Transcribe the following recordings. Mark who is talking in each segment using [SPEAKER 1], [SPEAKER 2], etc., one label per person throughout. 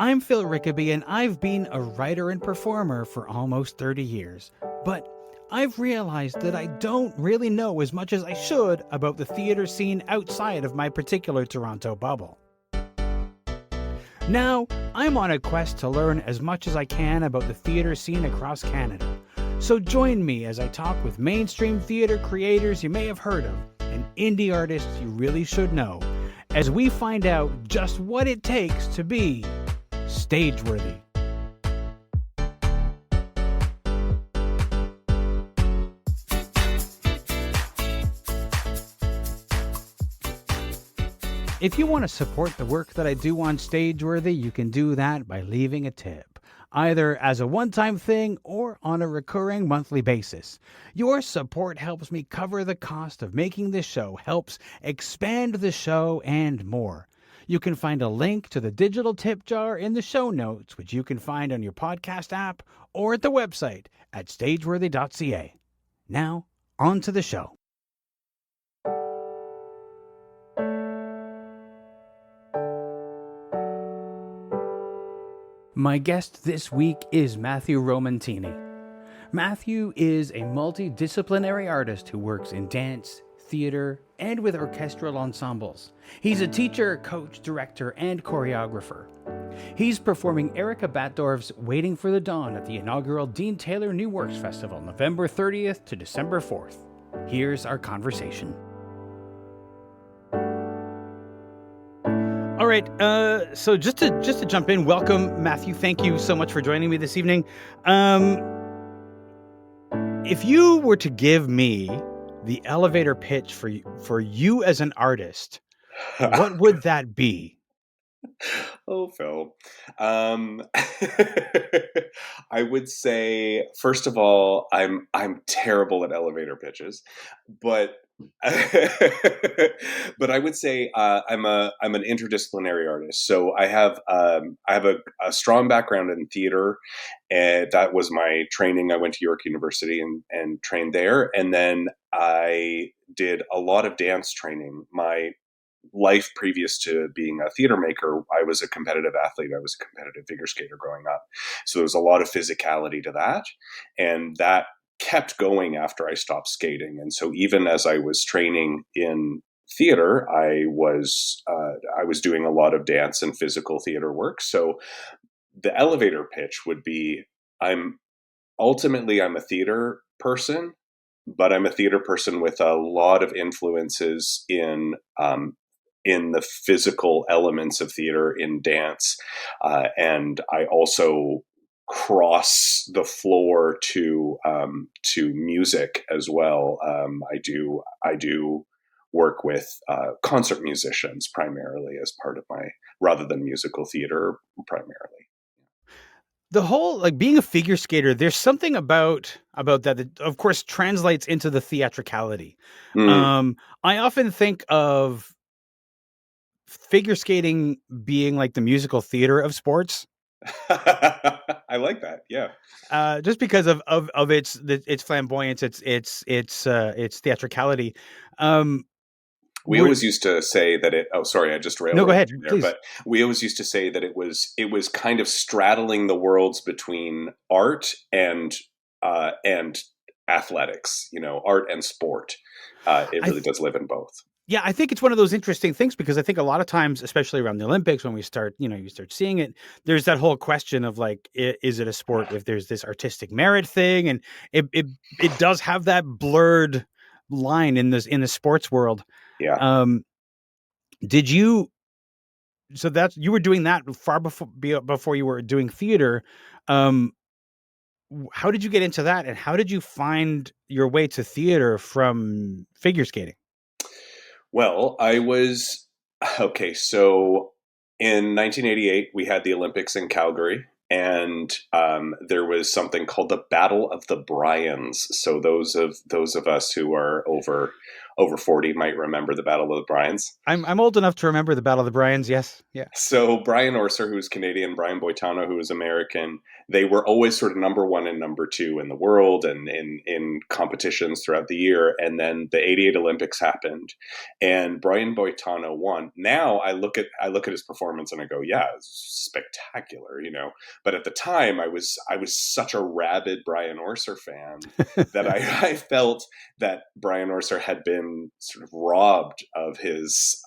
[SPEAKER 1] I'm Phil Rickaby, and I've been a writer and performer for almost 30 years. But I've realized that I don't really know as much as I should about the theatre scene outside of my particular Toronto bubble. Now, I'm on a quest to learn as much as I can about the theatre scene across Canada. So join me as I talk with mainstream theatre creators you may have heard of and indie artists you really should know, as we find out just what it takes to be stage-worthy. If you want to support the work that I do on Stageworthy, you can do that by leaving a tip, either as a one-time thing or on a recurring monthly basis. Your support helps me cover the cost of making this show, helps expand the show, and more. You can find a link to the digital tip jar in the show notes, which you can find on your podcast app or at the website at stageworthy.ca. Now, on to the show. My guest this week is Matthew Romantini. Matthew is a multi-disciplinary artist who works in dance, theater, and with orchestral ensembles. He's a teacher, coach, director, and choreographer. He's performing Erica Batdorf's Waiting for the Dawn at the inaugural Dean Taylor New Works Festival, November 30th to December 4th. Here's our conversation. All right, so just to jump in, welcome, Matthew. Thank you so much for joining me this evening. If you were to give me the elevator pitch for you as an artist, what would that be?
[SPEAKER 2] Oh, Phil. I would say, first of all, I'm terrible at elevator pitches, but but I would say I'm an interdisciplinary artist. So I have a strong background in theater, and that was my training. I went to York University and trained there, and then I did a lot of dance training. My life previous to being a theater maker, I was a competitive athlete. I was a competitive figure skater growing up. So there was a lot of physicality to that. And that kept going after I stopped skating. And so even as I was training in theater, I was doing a lot of dance and physical theater work. So the elevator pitch would be, I'm a theater person, but I'm a theater person with a lot of influences in the physical elements of theater, in dance, and I also cross the floor to music as well. I do work with concert musicians primarily as part of my, rather than musical theater primarily.
[SPEAKER 1] The whole, like, being a figure skater, there's something about that of course translates into the theatricality.
[SPEAKER 2] Mm.
[SPEAKER 1] I often think of figure skating being like the musical theater of sports.
[SPEAKER 2] I like that. Yeah.
[SPEAKER 1] Just because of its flamboyance, its theatricality.
[SPEAKER 2] We
[SPEAKER 1] Would
[SPEAKER 2] always used to say that it. Oh, sorry, I just
[SPEAKER 1] No, go
[SPEAKER 2] railroaded
[SPEAKER 1] ahead,
[SPEAKER 2] you there.
[SPEAKER 1] please.
[SPEAKER 2] But we always used to say that it was kind of straddling the worlds between art and athletics. You know, art and sport. It
[SPEAKER 1] I
[SPEAKER 2] really
[SPEAKER 1] th-
[SPEAKER 2] does live in both.
[SPEAKER 1] yeah, I think it's one of those interesting things because I think a lot of times, especially around the Olympics, when you start seeing it, there's that whole question of like, is it a sport if there's this artistic merit thing, and it does have that blurred line in the sports world.
[SPEAKER 2] Yeah.
[SPEAKER 1] Um, did you? So that's you were doing that far before you were doing theater. Um, how did you get into that, and how did you find your way to theater from figure skating?
[SPEAKER 2] Well, I was okay. So in 1988, we had the Olympics in Calgary, and there was something called the Battle of the Bryans. So those of us who are over over 40 might remember the Battle of the Bryans.
[SPEAKER 1] I'm old enough to remember the Battle of the Bryans. Yes, yeah.
[SPEAKER 2] So Brian Orser, who's Canadian, Brian Boitano, who is American, they were always sort of number one and number two in the world and in competitions throughout the year. And then the '88 Olympics happened, and Brian Boitano won. Now I look at his performance and I go, yeah, it's spectacular, you know. But at the time, I was such a rabid Brian Orser fan that I felt that Brian Orser had been sort of robbed of his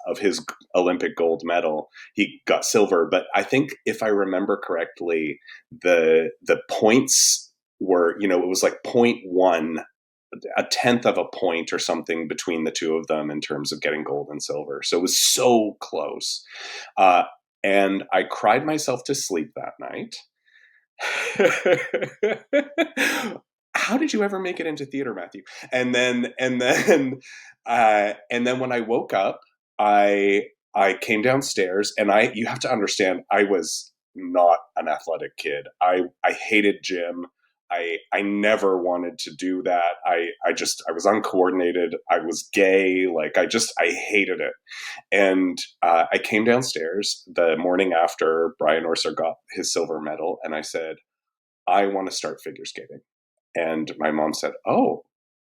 [SPEAKER 2] Olympic gold medal. He got silver, but I think if I remember correctly, the points were, you know, it was like 0.1, a tenth of a point or something between the two of them in terms of getting gold and silver. So it was so close. And I cried myself to sleep that night. How did you ever make it into theater, Matthew? And then when I woke up, I came downstairs, and you have to understand, I was not an athletic kid. I hated gym. I never wanted to do that. I was uncoordinated. I was gay. Like I hated it. And I came downstairs the morning after Brian Orser got his silver medal, and I said, I want to start figure skating. And my mom said, oh,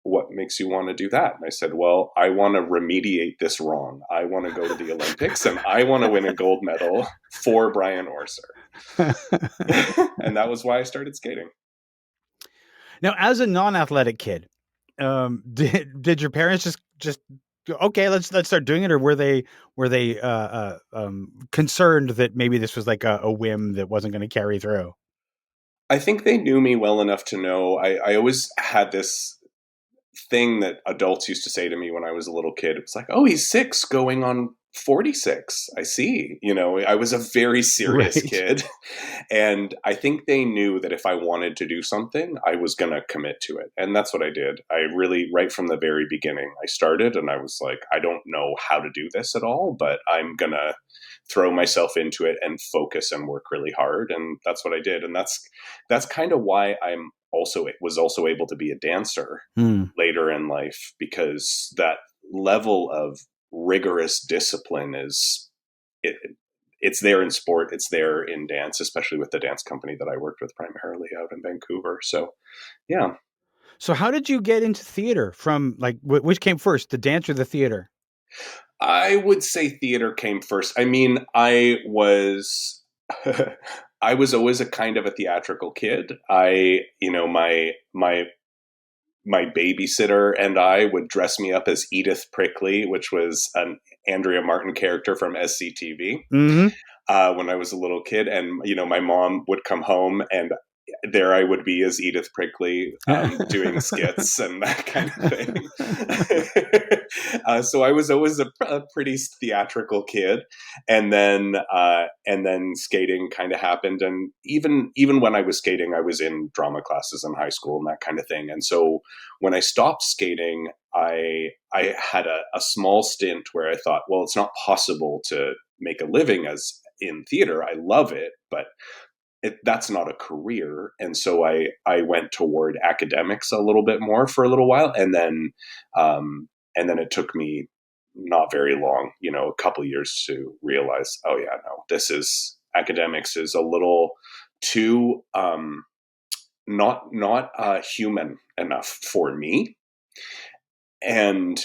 [SPEAKER 2] what makes you want to do that? And I said, well, I want to remediate this wrong. I want to go to the Olympics, and I want to win a gold medal for Brian Orser. And that was why I started skating.
[SPEAKER 1] Now, as a non-athletic kid, did your parents just okay, let's start doing it, or were they concerned that maybe this was like a whim that wasn't going to carry through?
[SPEAKER 2] I think they knew me well enough to know. I always had this thing that adults used to say to me when I was a little kid. It was like, oh, he's 6 going on 46. I see. You know, I was a very serious kid. And I think they knew that if I wanted to do something, I was going to commit to it. And that's what I did. I really, right from the very beginning, I started and I was like, I don't know how to do this at all, but I'm going to throw myself into it and focus and work really hard. And that's what I did. And that's kind of why was also able to be a dancer later in life, because that level of rigorous discipline it's there in sport, it's there in dance, especially with the dance company that I worked with primarily out in Vancouver. So yeah.
[SPEAKER 1] So how did you get into theater? From like which came first, the dance or the theater?
[SPEAKER 2] I would say theater came first. I mean, I was I was always a kind of a theatrical kid. My babysitter and I would dress me up as Edith Prickly, which was an Andrea Martin character from SCTV, when I was a little kid. And, you know, my mom would come home and there I would be as Edith Prickly, doing skits and that kind of thing. So I was always a pretty theatrical kid, and then skating kind of happened. And even when I was skating, I was in drama classes in high school and that kind of thing. And so when I stopped skating, I had a small stint where I thought, well, it's not possible to make a living as in theater. I love it, but that's not a career. And so I went toward academics a little bit more for a little while. And then it took me not very long, you know, a couple years to realize, oh yeah, no, academics is a little too, not human enough for me. And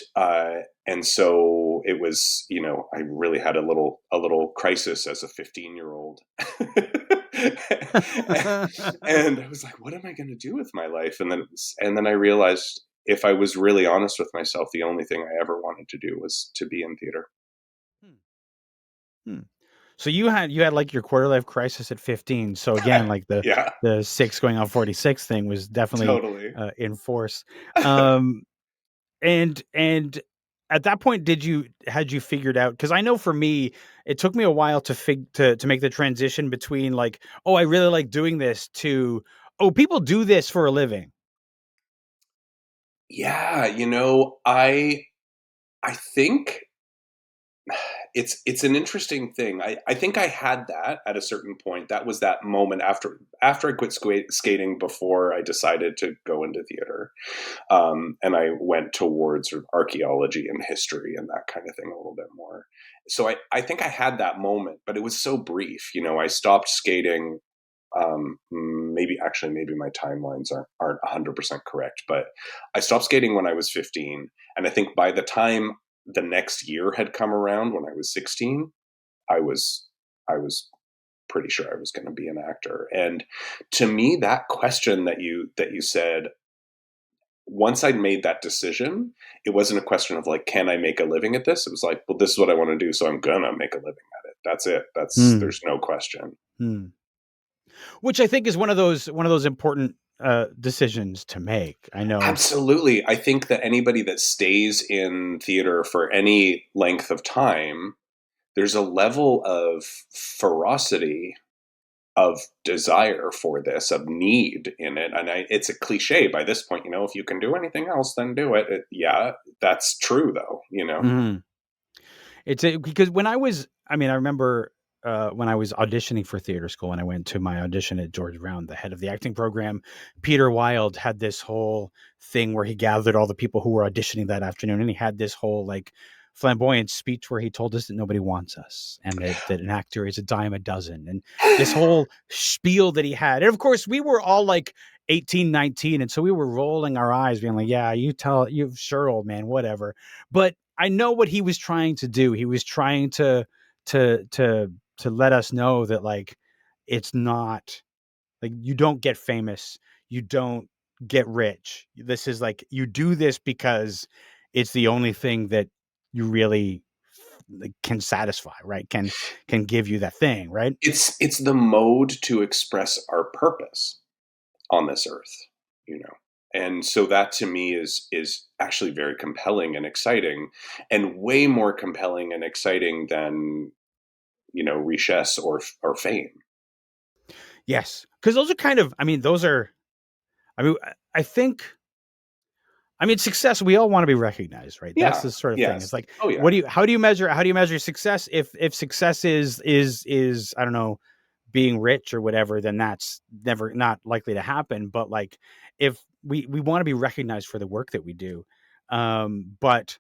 [SPEAKER 2] so it was, you know, I really had a little crisis as a 15-year-old. And I was like, what am I going to do with my life? And then I realized, if I was really honest with myself, the only thing I ever wanted to do was to be in theater.
[SPEAKER 1] So you had like your quarter life crisis at 15. So again, like the 6 going on 46 thing was definitely
[SPEAKER 2] Totally.
[SPEAKER 1] In force. And at that point, had you figured out? Because I know for me, it took me a while to make the transition between like, oh, I really like doing this, to, oh, people do this for a living.
[SPEAKER 2] Yeah, you know, I think it's an interesting thing. I think I had that at a certain point. That was that moment after I quit skating before I decided to go into theater. And I went towards sort of archaeology and history and that kind of thing a little bit more. So I think I had that moment, but it was so brief. I stopped skating. Maybe my timelines aren't 100% correct, but I stopped skating when I was 15. And I think by the time the next year had come around, when I was 16, I was, I was pretty sure I was going to be an actor. And to me, that question that you said, once I'd made that decision, it wasn't a question of like, can I make a living at this? It was like, well, this is what I want to do, so I'm gonna make a living at it. That's it.
[SPEAKER 1] Hmm.
[SPEAKER 2] There's no question.
[SPEAKER 1] Hmm. Which I think is one of those important decisions to make. I know.
[SPEAKER 2] Absolutely. I think that anybody that stays in theater for any length of time, there's a level of ferocity, of desire for this, of need in it. And it's a cliche by this point, if you can do anything else, then do it. Yeah, that's true though.
[SPEAKER 1] Mhm. Because I remember when I was auditioning for theater school and I went to my audition at George Brown, the head of the acting program, Peter Wilde had this whole thing where he gathered all the people who were auditioning that afternoon, and he had this whole like flamboyant speech where he told us that nobody wants us and that an actor is a dime a dozen, and this whole spiel that he had. And of course, we were all like 18, 19, and so we were rolling our eyes being like, yeah, you sure, old man, whatever. But I know what he was trying to do. He was trying to to let us know that like it's not like you don't get famous, you don't get rich. This is like you do this because it's the only thing that you really like, can satisfy, right? Can give you that thing, right?
[SPEAKER 2] It's the mode to express our purpose on this earth. And so that to me is actually very compelling and exciting, and way more compelling and exciting than richesse or fame.
[SPEAKER 1] Yes, because those are kind of. Those are. I mean, I think. Success. We all want to be recognized, right? That's
[SPEAKER 2] Yeah.
[SPEAKER 1] the sort of thing. It's
[SPEAKER 2] Yes.
[SPEAKER 1] like,
[SPEAKER 2] Oh yeah.
[SPEAKER 1] how do you measure success? If success is I don't know, being rich or whatever, then that's never not likely to happen. But like, if we want to be recognized for the work that we do, but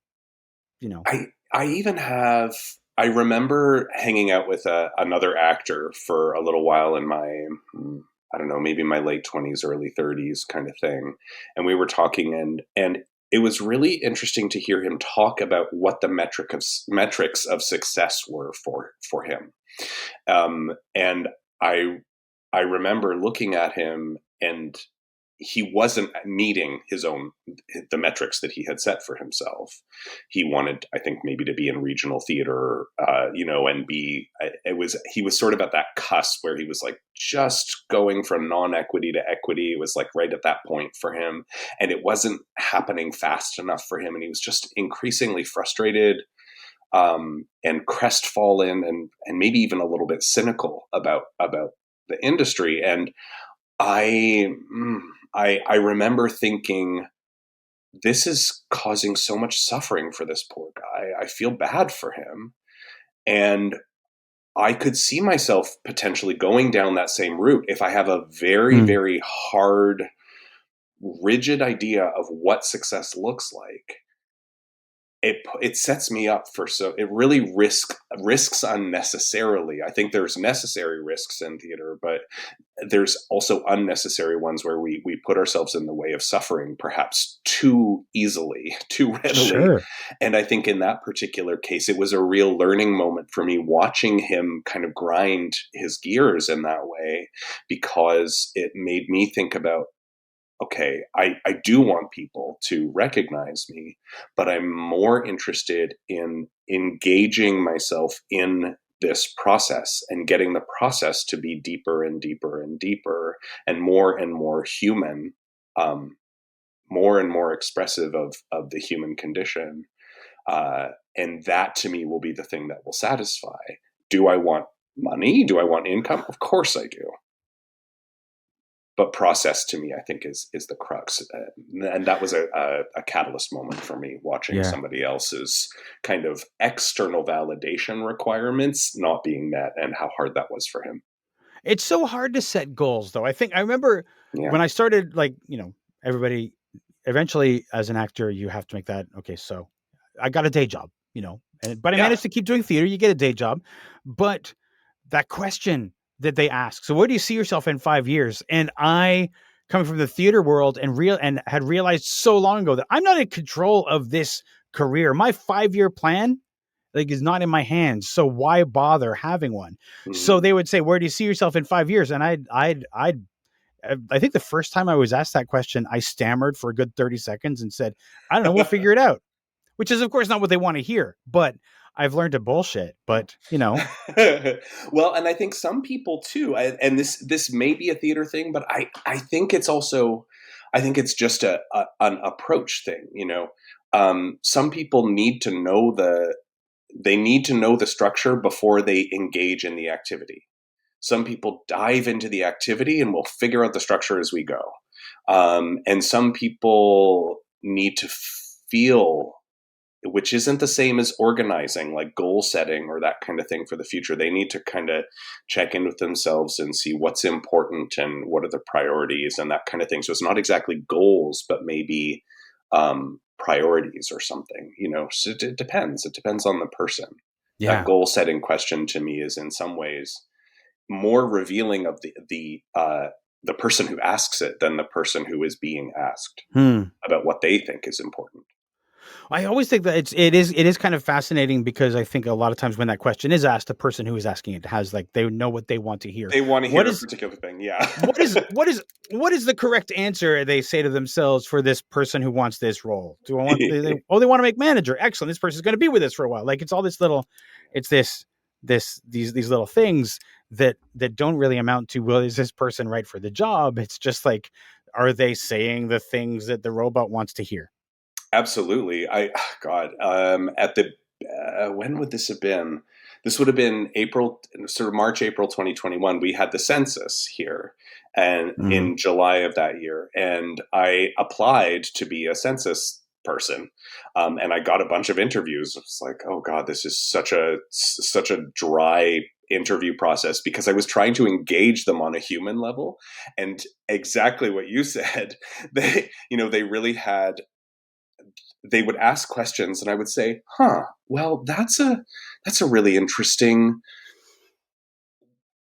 [SPEAKER 1] you know,
[SPEAKER 2] I even have. I remember hanging out with another actor for a little while in my, I don't know, maybe my late 20s, early 30s kind of thing, and we were talking, and it was really interesting to hear him talk about what the metrics of success were for him. And I remember looking at him, and he wasn't meeting the metrics that he had set for himself. He wanted, I think, maybe to be in regional theater, and he was sort of at that cusp where he was like just going from non-equity to equity. It was like right at that point for him, and it wasn't happening fast enough for him, and he was just increasingly frustrated, and crestfallen, and maybe even a little bit cynical about the industry. And I I remember thinking, this is causing so much suffering for this poor guy. I feel bad for him. And I could see myself potentially going down that same route if I have a very,
[SPEAKER 1] mm,
[SPEAKER 2] very hard, rigid idea of what success looks like. It sets me up for, so it really risks unnecessarily. I think there's necessary risks in theater, but there's also unnecessary ones where we put ourselves in the way of suffering perhaps too easily, too readily.
[SPEAKER 1] sure,
[SPEAKER 2] And I think in that particular case, it was a real learning moment for me, watching him kind of grind his gears in that way, because it made me think about, okay, I do want people to recognize me, but I'm more interested in engaging myself in this process and getting the process to be deeper and deeper and deeper and more human, um, more and more expressive of the human condition. And that to me will be the thing that will satisfy. Do I want money? Do I want income? Of course I do. but process to me, I think is the crux. And that was a catalyst moment for me, watching
[SPEAKER 1] Yeah.
[SPEAKER 2] somebody else's kind of external validation requirements not being met, and how hard that was for him.
[SPEAKER 1] It's so hard to set goals, though. I remember
[SPEAKER 2] Yeah.
[SPEAKER 1] when I started, like, everybody, eventually as an actor, you have to make that, okay, so I got a day job, but I
[SPEAKER 2] Yeah.
[SPEAKER 1] managed to keep doing theater. You get a day job. But that question that they ask, so where do you see yourself in 5 years? And I, coming from the theater world and had realized so long ago that I'm not in control of this career. My 5-year plan, like, is not in my hands. So why bother having one? So
[SPEAKER 2] Mhm.
[SPEAKER 1] they would say, where do you see yourself in 5 years? And I think the first time I was asked that question, I stammered for a good 30 seconds and said, I don't know, we'll figure it out, which is of course not what they want to hear, but I've learned to bullshit, but
[SPEAKER 2] Well, and I think some people too, and this may be a theater thing, but I think it's also, I think it's just an approach thing. Some people need to know the structure before they engage in the activity. Some people dive into the activity and will figure out the structure as we go. And some people need to feel, which isn't the same as organizing, like goal setting or that kind of thing for the future. They need to kind of check in with themselves and see what's important and what are the priorities and that kind of thing. So it's not exactly goals, but maybe priorities or something, so it depends. It depends on the person. That
[SPEAKER 1] yeah.
[SPEAKER 2] goal setting question to me is in some ways more revealing of the person who asks it than the person who is being asked
[SPEAKER 1] Hmm.
[SPEAKER 2] about what they think is important.
[SPEAKER 1] I always think that it is kind of fascinating, because I think a lot of times when that question is asked, the person who is asking it has, like, they know what they want to hear.
[SPEAKER 2] They want to
[SPEAKER 1] What
[SPEAKER 2] hear a
[SPEAKER 1] is
[SPEAKER 2] particular thing. Yeah.
[SPEAKER 1] what is what is what is the correct answer, they say to themselves, for this person who wants this role? Do I want they want to make manager? Excellent. This person's going to be with us for a while. Like, it's all this little, it's these little things that don't really amount to, well, is this person right for the job? It's just like, are they saying the things that the robot wants to hear?
[SPEAKER 2] Absolutely. God, at the, when would this have been? This would have been April, sort of March, April 2021. We had the census here, and
[SPEAKER 1] Mhm.
[SPEAKER 2] in July of that year, and I applied to be a census person, and I got a bunch of interviews. It's like, oh God, this is such a dry interview process, because I was trying to engage them on a human level, and exactly what you said, they really had, they would ask questions and I would say, well, that's a really interesting,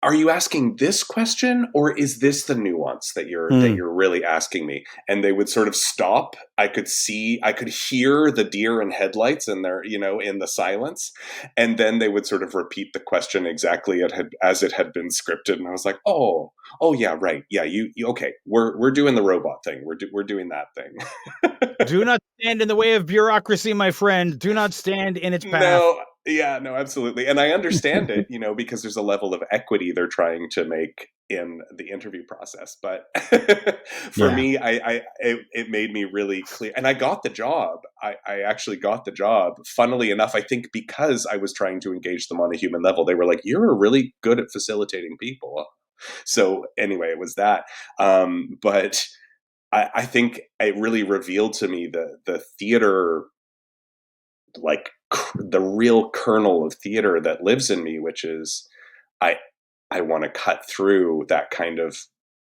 [SPEAKER 2] are you asking this question, or is this the nuance that you're that
[SPEAKER 1] Hmm.
[SPEAKER 2] you're really asking me? And they would sort of stop. I could hear the deer in headlights in their, in the silence. And then they would sort of repeat the question exactly as it had been scripted. And I was like, oh yeah, right. Yeah, you okay. We're doing the robot thing. We're doing that thing.
[SPEAKER 1] Do not stand in the way of bureaucracy, my friend. Do not stand in its path.
[SPEAKER 2] No, yeah, no, absolutely. And I understand it, because there's a level of equity they're trying to make in the interview process. But for
[SPEAKER 1] Yeah.
[SPEAKER 2] me, it made me really clear. And I got the job. I actually got the job. Funnily enough, I think because I was trying to engage them on a human level, they were like, you're really good at facilitating people. So anyway, it was that. But I think it really revealed to me the theater, like the real kernel of theater that lives in me, which is I I want to cut through that kind of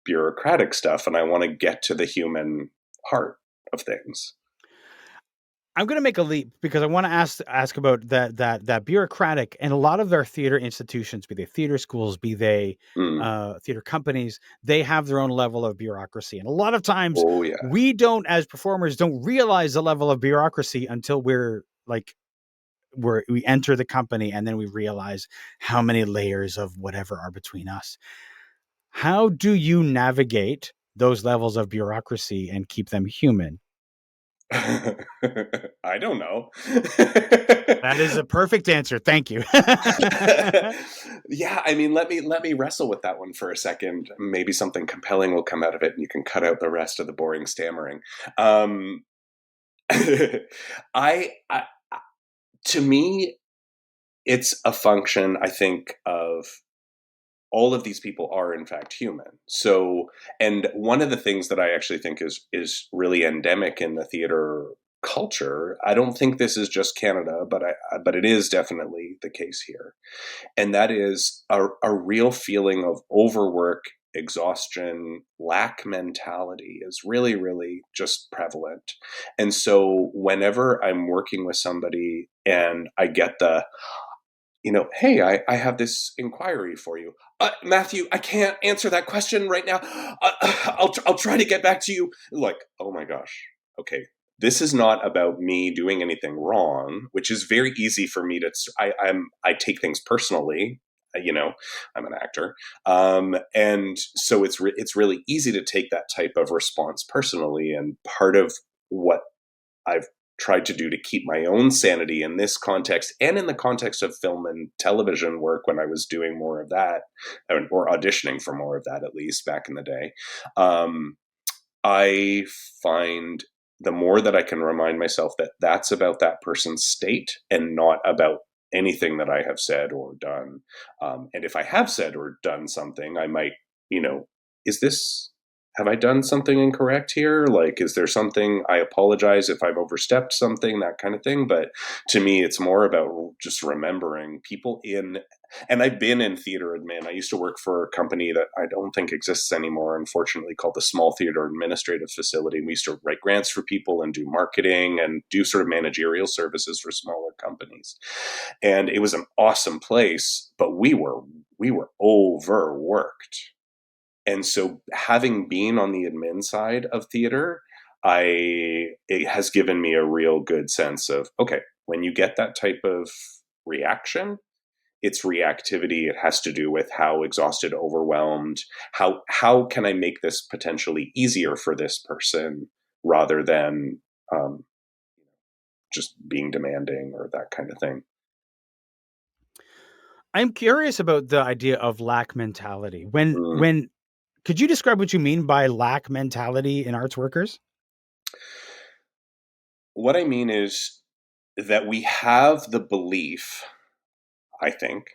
[SPEAKER 2] bureaucratic stuff, and I want to get to the human heart of things.
[SPEAKER 1] I'm going to make a leap, because I want to ask about that bureaucratic, and a lot of their theater institutions, be they theater schools, be they
[SPEAKER 2] Mm.
[SPEAKER 1] theater companies, they have their own level of bureaucracy, and a lot of times
[SPEAKER 2] Oh yeah.
[SPEAKER 1] we don't, as performers, don't realize the level of bureaucracy until we enter the company, and then we realize how many layers of whatever are between us. How do you navigate those levels of bureaucracy and keep them human?
[SPEAKER 2] I don't know.
[SPEAKER 1] That is a perfect answer. Thank you.
[SPEAKER 2] Yeah, I mean, let me wrestle with that one for a second. Maybe something compelling will come out of it, and you can cut out the rest of the boring stammering. Um, I to me, it's a function, I think, of all of these people are in fact human. So, and one of the things that I actually think is really endemic in the theater culture, I don't think this is just Canada, but it is definitely the case here, and that is a real feeling of overwork, exhaustion, lack mentality is really, really just prevalent. And so whenever I'm working with somebody and I get the, hey, I have this inquiry for you. Matthew, I can't answer that question right now. I'll try to get back to you. Like, oh my gosh. Okay. This is not about me doing anything wrong, which is very easy for me to, I take things personally. I'm an actor. And so it's really easy to take that type of response personally. And part of what I've tried to do to keep my own sanity in this context and in the context of film and television work when I was doing more of that, or auditioning for more of that, at least back in the day. I find the more that I can remind myself that that's about that person's state and not about anything that I have said or done. And if I have said or done something, I might, is this, have I done something incorrect here? Like, is there something, I apologize if I've overstepped something, that kind of thing. But to me, it's more about just remembering people and I've been in theater admin. I used to work for a company that I don't think exists anymore, unfortunately, called the Small Theater Administrative Facility. We used to write grants for people and do marketing and do sort of managerial services for smaller companies. And it was an awesome place, but we were overworked. And so having been on the admin side of theater, it has given me a real good sense of, okay, when you get that type of reaction, it's reactivity. It has to do with how exhausted, overwhelmed, how can I make this potentially easier for this person rather than just being demanding or that kind of thing.
[SPEAKER 1] I'm curious about the idea of lack mentality.
[SPEAKER 2] Mm.
[SPEAKER 1] When could you describe what you mean by lack mentality in arts workers?
[SPEAKER 2] What I mean is that we have the belief, I think,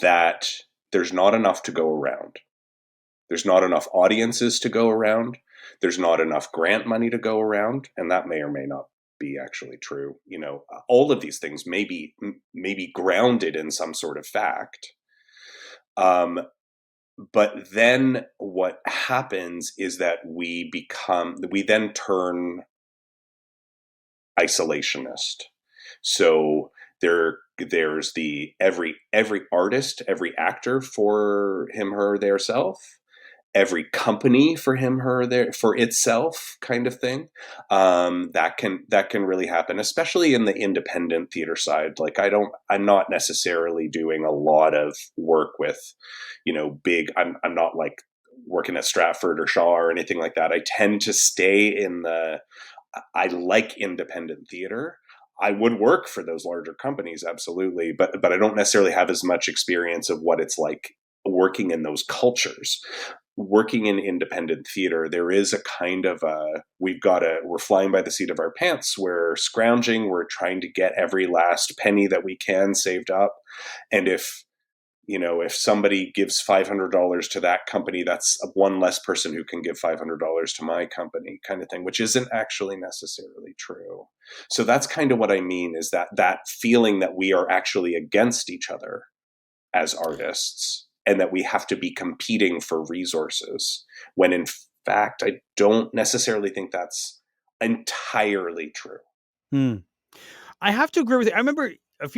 [SPEAKER 2] that there's not enough to go around. There's not enough audiences to go around. There's not enough grant money to go around, and that may or may not be actually true. All of these things may be grounded in some sort of fact. But then what happens is that we then turn isolationist. So there's the every artist, every actor for him, her, their self, every company for him, her, their, for itself, kind of thing. That can really happen, especially in the independent theater side. Like I'm not necessarily doing a lot of work with, big. I'm not like working at Stratford or Shaw or anything like that. I tend to stay I like independent theater. I would work for those larger companies, absolutely, but I don't necessarily have as much experience of what it's like working in those cultures. Working in independent theater, there is a kind of we're flying by the seat of our pants. We're scrounging. We're trying to get every last penny that we can saved up. And if somebody gives $500 to that company, that's one less person who can give $500 to my company, kind of thing, which isn't actually necessarily true. So that's kind of what I mean, is that feeling that we are actually against each other as artists and that we have to be competing for resources, when in fact, I don't necessarily think that's entirely true.
[SPEAKER 1] I have to agree with you. I remember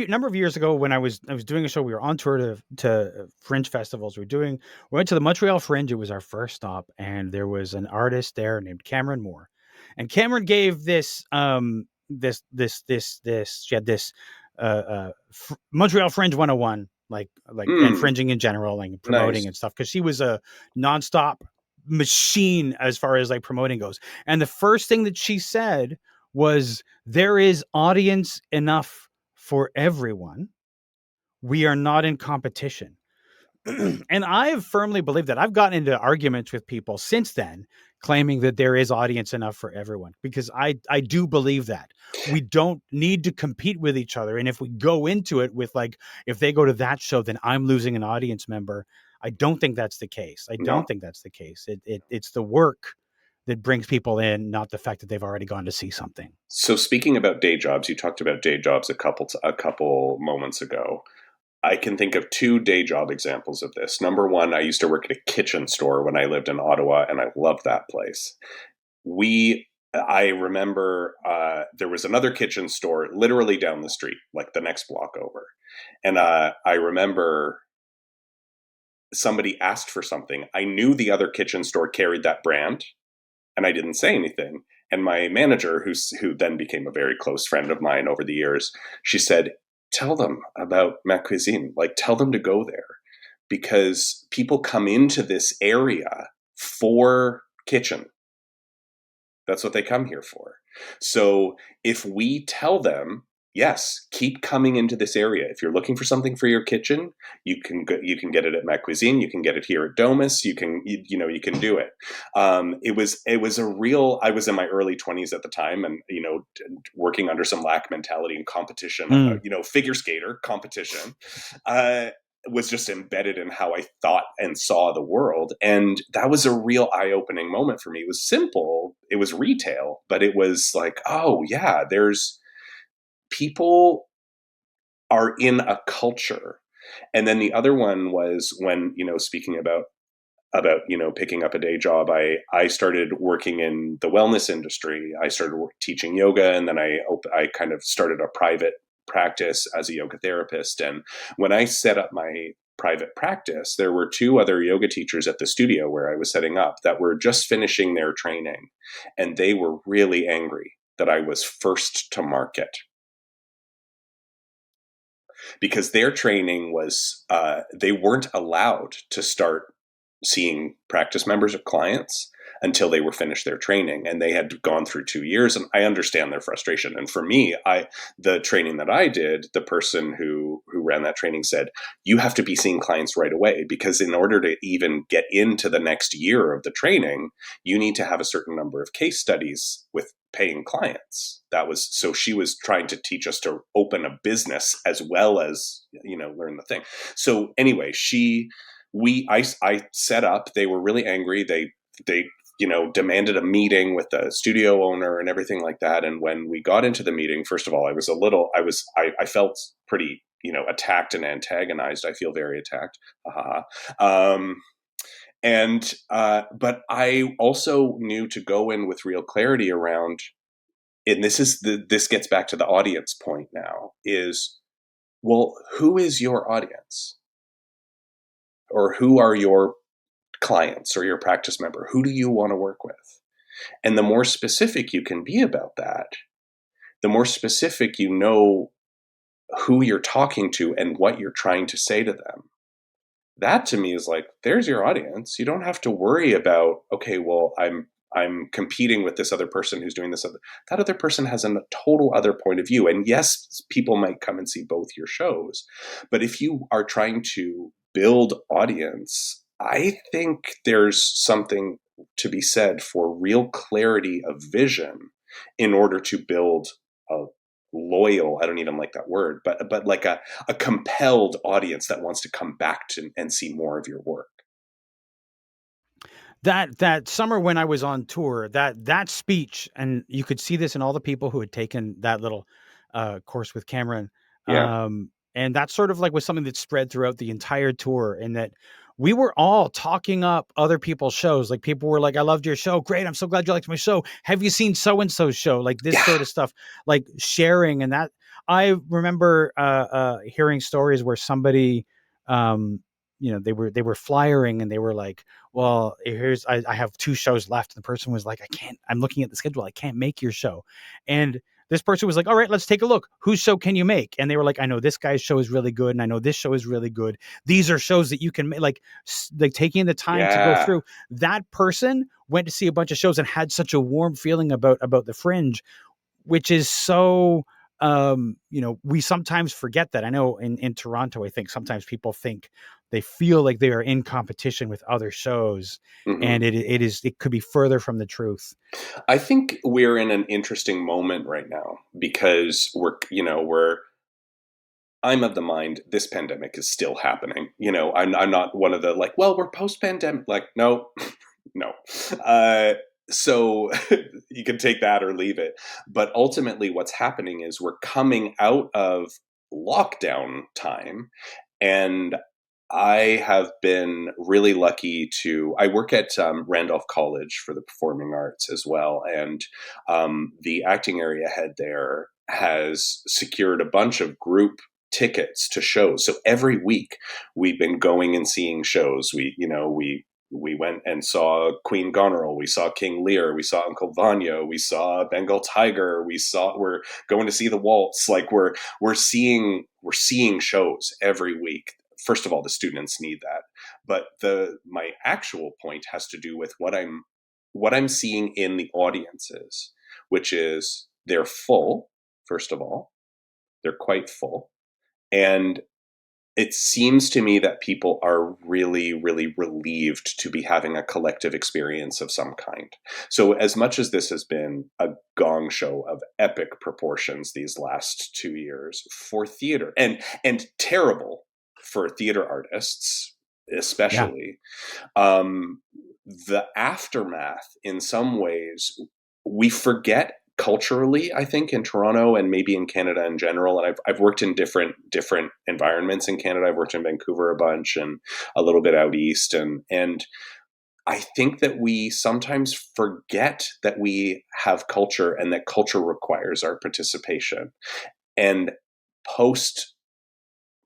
[SPEAKER 1] number of years ago when I was doing a show. We were on tour to Fringe festivals. We went to the Montreal Fringe. It was our first stop, and there was an artist there named Cameron Moore, and Cameron gave this she had this Montreal Fringe 101, and fringing in general, and promoting
[SPEAKER 2] Nice.
[SPEAKER 1] and stuff, because she was a nonstop machine as far as like promoting goes. And the first thing that she said was, there is audience enough for everyone. We are not in competition. And I've firmly believed that. I've gotten into arguments with people since then claiming that there is audience enough for everyone, because I do believe that we don't need to compete with each other. And if we go into it with like, if they go to that show, then I'm losing an audience member, I don't think that's the case. I don't
[SPEAKER 2] No.
[SPEAKER 1] think that's the case. It's the work that brings people in, not the fact that they've already gone to see something.
[SPEAKER 2] So speaking about day jobs, you talked about day jobs a couple moments ago. I can think of two day job examples of this. Number one, I used to work at a kitchen store when I lived in Ottawa, and I loved that place. I remember there was another kitchen store literally down the street, like the next block over. And I remember somebody asked for something. I knew the other kitchen store carried that brand, and I didn't say anything. And my manager, who then became a very close friend of mine over the years, she said, "Tell them about Ma Cuisine. Like, tell them to go there, because people come into this area for kitchen. That's what they come here for. So if we tell them, yes, keep coming into this area. If you're looking for something for your kitchen, you can get it at Ma Cuisine. You can get it here at Domus. You can do it. It was a real. I was in my early 20s at the time, and working under some lack mentality and competition. Figure skater competition. Was just embedded in how I thought and saw the world. And that was a real eye-opening moment for me. It was simple. It was retail, but it was like, oh yeah, there's people are in a culture. And then the other one was when, speaking about picking up a day job, I started working in the wellness industry. I started teaching yoga, and then I kind of started a private practice as a yoga therapist. And when I set up my private practice, there were two other yoga teachers at the studio where I was setting up that were just finishing their training, and they were really angry that I was first to market, because their training was they weren't allowed to start seeing practice members or clients until they were finished their training, and they had gone through 2 years. And I understand their frustration. And for me, the training that I did, the person who ran that training said, you have to be seeing clients right away, because in order to even get into the next year of the training, you need to have a certain number of case studies with paying clients. So she was trying to teach us to open a business as well as, learn the thing. So anyway, I set up. They were really angry. They demanded a meeting with the studio owner and everything like that. And when we got into the meeting, first of all, I felt pretty, attacked and antagonized. I feel very attacked. But I also knew to go in with real clarity around, and this gets back to the audience point now, is, well, who is your audience? Or who are your clients or your practice member? Who do you want to work with? And the more specific you can be about that, the more specific who you're talking to and what you're trying to say to them. That to me is like, there's your audience. You don't have to worry about, okay, well, I'm competing with this other person who's doing this other. That other person has a total other point of view. And yes, people might come and see both your shows. But if you are trying to build audience, I think there's something to be said for real clarity of vision in order to build a loyal, I don't even like that word, but like a compelled audience that wants to come back to and see more of your work.
[SPEAKER 1] That summer when I was on tour, that speech, and you could see this in all the people who had taken that little course with Cameron.
[SPEAKER 2] Yeah.
[SPEAKER 1] And that sort of like was something that spread throughout the entire tour, and that we were all talking up other people's shows. Like people were like, I loved your show. Great. I'm so glad you liked my show. Have you seen so-and-so's show? Like this sort of stuff, like sharing. And that I remember hearing stories where somebody, they were flyering and they were like, well, I have 2 shows left. And the person was like, I'm looking at the schedule. I can't make your show. And this person was like, all right, let's take a look. Whose show can you make? And they were like, I know this guy's show is really good. And I know this show is really good. These are shows that you can make, like taking the time to go through. That person went to see a bunch of shows and had such a warm feeling about the Fringe, which is so, we sometimes forget that. I know in Toronto, I think sometimes people think they feel like they are in competition with other shows,
[SPEAKER 2] Mm-hmm.
[SPEAKER 1] and it could be further from the truth.
[SPEAKER 2] I think we're in an interesting moment right now because we're I'm of the mind this pandemic is still happening. I'm not one of the like, well, we're post pandemic. Like, no, no. Uh, so you can take that or leave it. But ultimately, what's happening is we're coming out of lockdown time, and I have been really lucky to. I work at Randolph College for the performing arts as well, and the acting area head there has secured a bunch of group tickets to shows. So every week we've been going and seeing shows. We went and saw Queen Goneril, we saw King Lear, we saw Uncle Vanya, we saw Bengal Tiger, we're going to see the Waltz. Like we're seeing shows every week. First of all, the students need that. But my actual point has to do with what I'm seeing in the audiences, which is they're full, first of all. They're quite full. And it seems to me that people are really, really relieved to be having a collective experience of some kind. So, as much as this has been a gong show of epic proportions these last 2 years for theater, and terrible for theater artists,
[SPEAKER 1] Yeah.
[SPEAKER 2] especially, the aftermath, in some ways, we forget culturally, I think, in Toronto and maybe in Canada in general. And I've worked in different environments in Canada. I've worked in Vancouver a bunch and a little bit out east, and I think that we sometimes forget that we have culture and that culture requires our participation. And post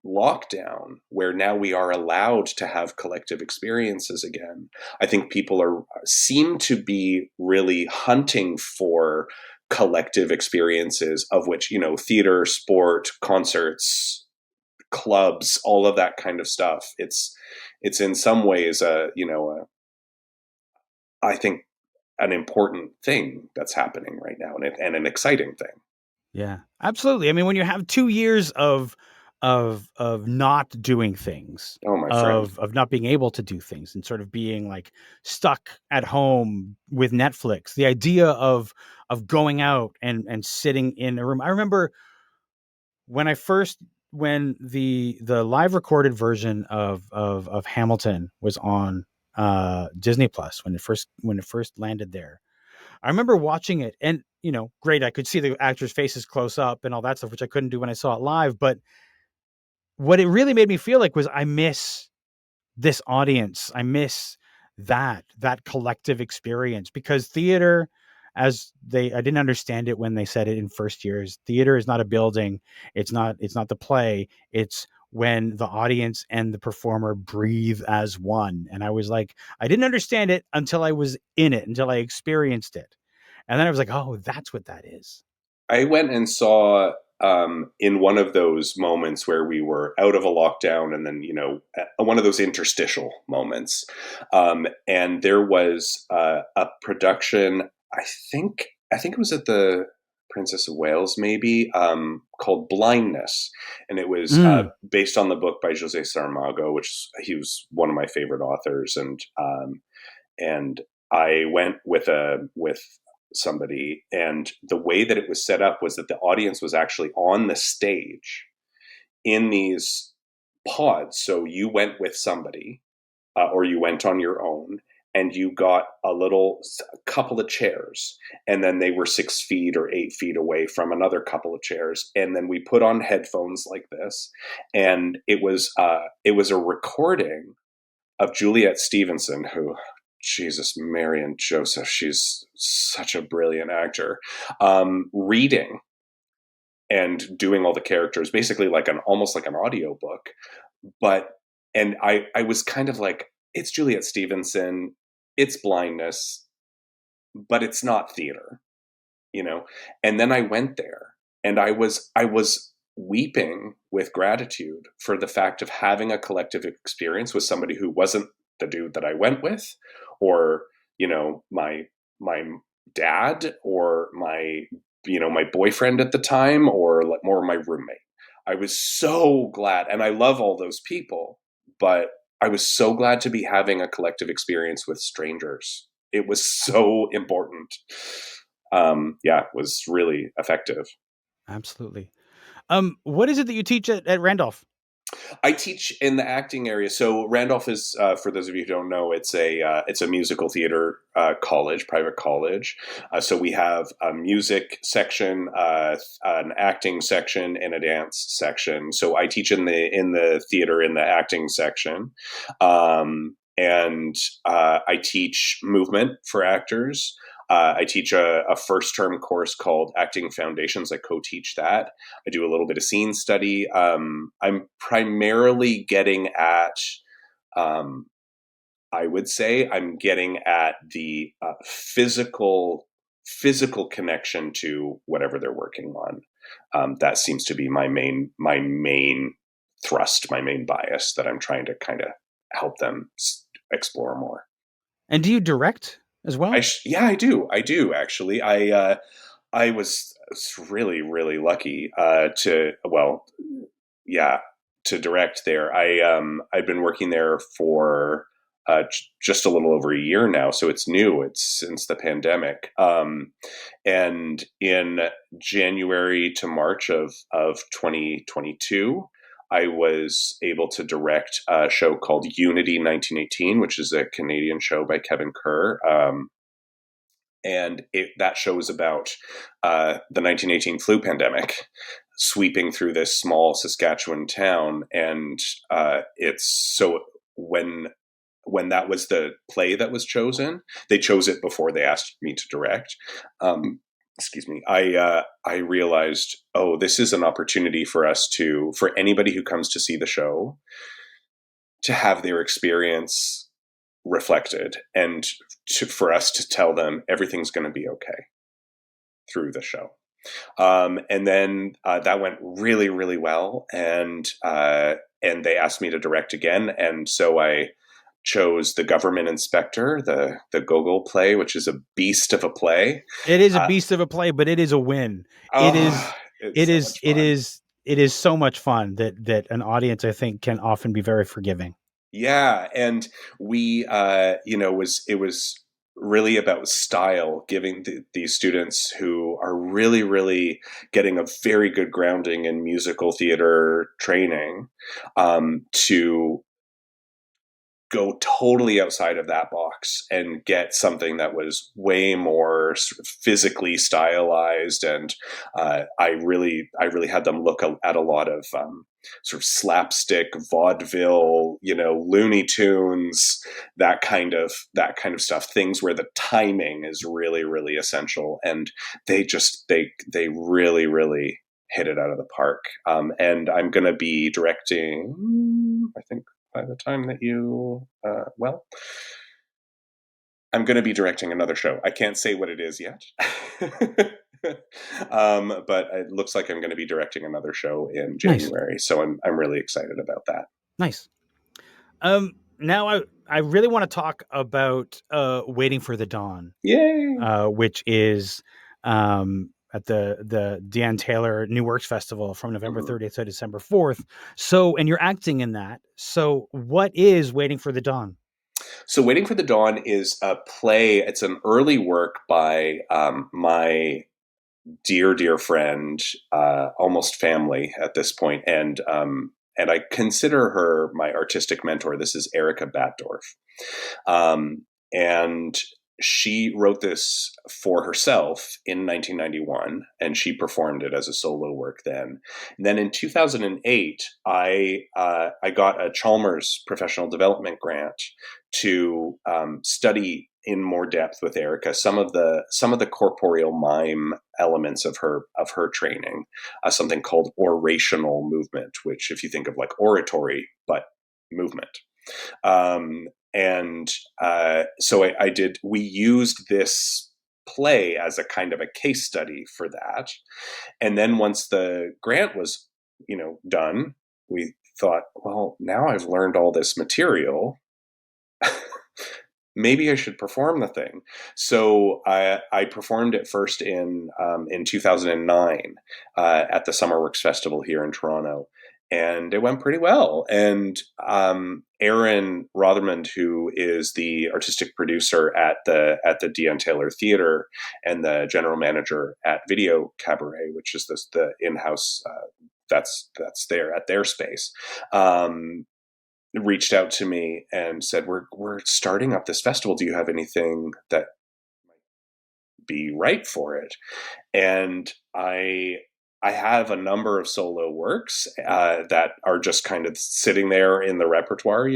[SPEAKER 2] lockdown, where now we are allowed to have collective experiences again, I think people seem to be really hunting for collective experiences, of which, theater, sport, concerts, clubs, all of that kind of stuff. It's in some ways I think an important thing that's happening right now, and an exciting thing.
[SPEAKER 1] Yeah, absolutely. I mean, when you have 2 years of not doing things,
[SPEAKER 2] Oh, my friend.
[SPEAKER 1] of not being able to do things and sort of being like stuck at home with Netflix, the idea of going out and sitting in a room. I remember when when the live recorded version of Hamilton was on Disney Plus when it first landed there. I remember watching it and, great. I could see the actors' faces close up and all that stuff, which I couldn't do when I saw it live. But what it really made me feel like was I miss this audience. I miss that collective experience, because theater, I didn't understand it when they said it in first years. Theater is not a building. It's not the play. It's when the audience and the performer breathe as one. And I was like, I didn't understand it until I was in it, until I experienced it. And then I was like, oh, that's what that is.
[SPEAKER 2] I went and saw, in one of those moments where we were out of a lockdown, and then, one of those interstitial moments. And there was a production, I think it was at the Princess of Wales, maybe, called Blindness. And it was
[SPEAKER 1] Mm.
[SPEAKER 2] based on the book by Jose Saramago, he was one of my favorite authors. And I went with somebody, and the way that it was set up was that the audience was actually on the stage in these pods. So you went with somebody, or you went on your own, and you got a couple of chairs, and then they were 6 feet or 8 feet away from another couple of chairs, and then we put on headphones like this, and it was a recording of Juliet Stevenson, who, Jesus, Mary and Joseph, she's such a brilliant actor, reading and doing all the characters, basically almost like an audiobook. But, and I was kind of like, it's Juliet Stevenson, it's blindness, but it's not theater, you know? And then I went there, and I was weeping with gratitude for the fact of having a collective experience with somebody who wasn't the dude that I went with, or, my dad, or my boyfriend at the time, or like more my roommate. I was so glad, and I love all those people, but I was so glad to be having a collective experience with strangers. It was so important. Yeah, it was really effective.
[SPEAKER 1] Absolutely. What is it that you teach at Randolph?
[SPEAKER 2] I teach in the acting area. So Randolph is, for those of you who don't know, it's a musical theater college, private college. So we have a music section, an acting section, and a dance section. So I teach in the theater in the acting section, and I teach movement for actors. I teach a first term course called Acting Foundations. I co-teach that. I do a little bit of scene study. I'm primarily getting at, um, I would say, I'm getting at the physical connection to whatever they're working on. That seems to be my main thrust, my main bias that I'm trying to kind of help them explore more.
[SPEAKER 1] And do you direct as well?
[SPEAKER 2] Yeah, I do actually. I was really, really lucky yeah, to direct there. I've been working there for just a little over a year now, so it's new. It's since the pandemic. And in January to March of 2022, I was able to direct a show called Unity 1918, which is a Canadian show by Kevin Kerr. And that show is about the 1918 flu pandemic sweeping through this small Saskatchewan town, and it's so when that was the play that was chosen, they chose it before they asked me to direct. Excuse me. I realized, oh, this is an opportunity for anybody who comes to see the show to have their experience reflected, and for us to tell them everything's going to be okay through the show. And then that went really, really well, and they asked me to direct again, and so I chose The Government Inspector, the Gogol play, which is a beast of a play.
[SPEAKER 1] It is a
[SPEAKER 2] Uh,
[SPEAKER 1] beast of a play, but it is a win. It is,
[SPEAKER 2] oh, it's
[SPEAKER 1] it
[SPEAKER 2] so
[SPEAKER 1] is,
[SPEAKER 2] much
[SPEAKER 1] it
[SPEAKER 2] fun.
[SPEAKER 1] is, it is so much fun that an audience, I think, can often be very forgiving.
[SPEAKER 2] Yeah, and we, it was really about style, giving these students who are really, really getting a very good grounding in musical theater training, to go totally outside of that box and get something that was way more sort of physically stylized. And I really had them look at a lot of sort of slapstick vaudeville, Looney Tunes, that kind of stuff, things where the timing is really, really essential. And they really, really hit it out of the park. And I'm going to be directing, I think, by the time that I'm going to be directing another show. I can't say what it is yet. But it looks like I'm going to be directing another show in
[SPEAKER 1] Nice,
[SPEAKER 2] January. So I'm really excited about that.
[SPEAKER 1] nice. Now I really want to talk about Waiting for the Dawn,
[SPEAKER 2] Yay!
[SPEAKER 1] which is at the Dan Taylor New Works Festival from November
[SPEAKER 2] Mhm.
[SPEAKER 1] 30th to December 4th. So, and you're acting in that. So, what is Waiting for the Dawn?
[SPEAKER 2] So Waiting for the Dawn is a play. It's an early work by my dear, dear friend, almost family at this point, and I consider her my artistic mentor. This is Erica Batdorf, and she wrote this for herself in 1991, and she performed it as a solo work then. And then in 2008, I got a Chalmers Professional Development Grant to study in more depth with Erica some of the corporeal mime elements of her training, something called orational movement, which, if you think of like oratory but movement. And so I did. We used this play as a kind of a case study for that. And then once the grant was, done, we thought, well, now I've learned all this material. Maybe I should perform the thing. So I performed it first in 2009 at the Summer Works Festival here in Toronto, and it went pretty well. And Aaron Rothermond, who is the artistic producer at the Dion Taylor Theatre and the general manager at Video Cabaret, which is the in-house that's there at their space, um, reached out to me and said, we're starting up this festival. Do you have anything that might be right for it? And I have a number of solo works that are just kind of sitting there in the repertoire,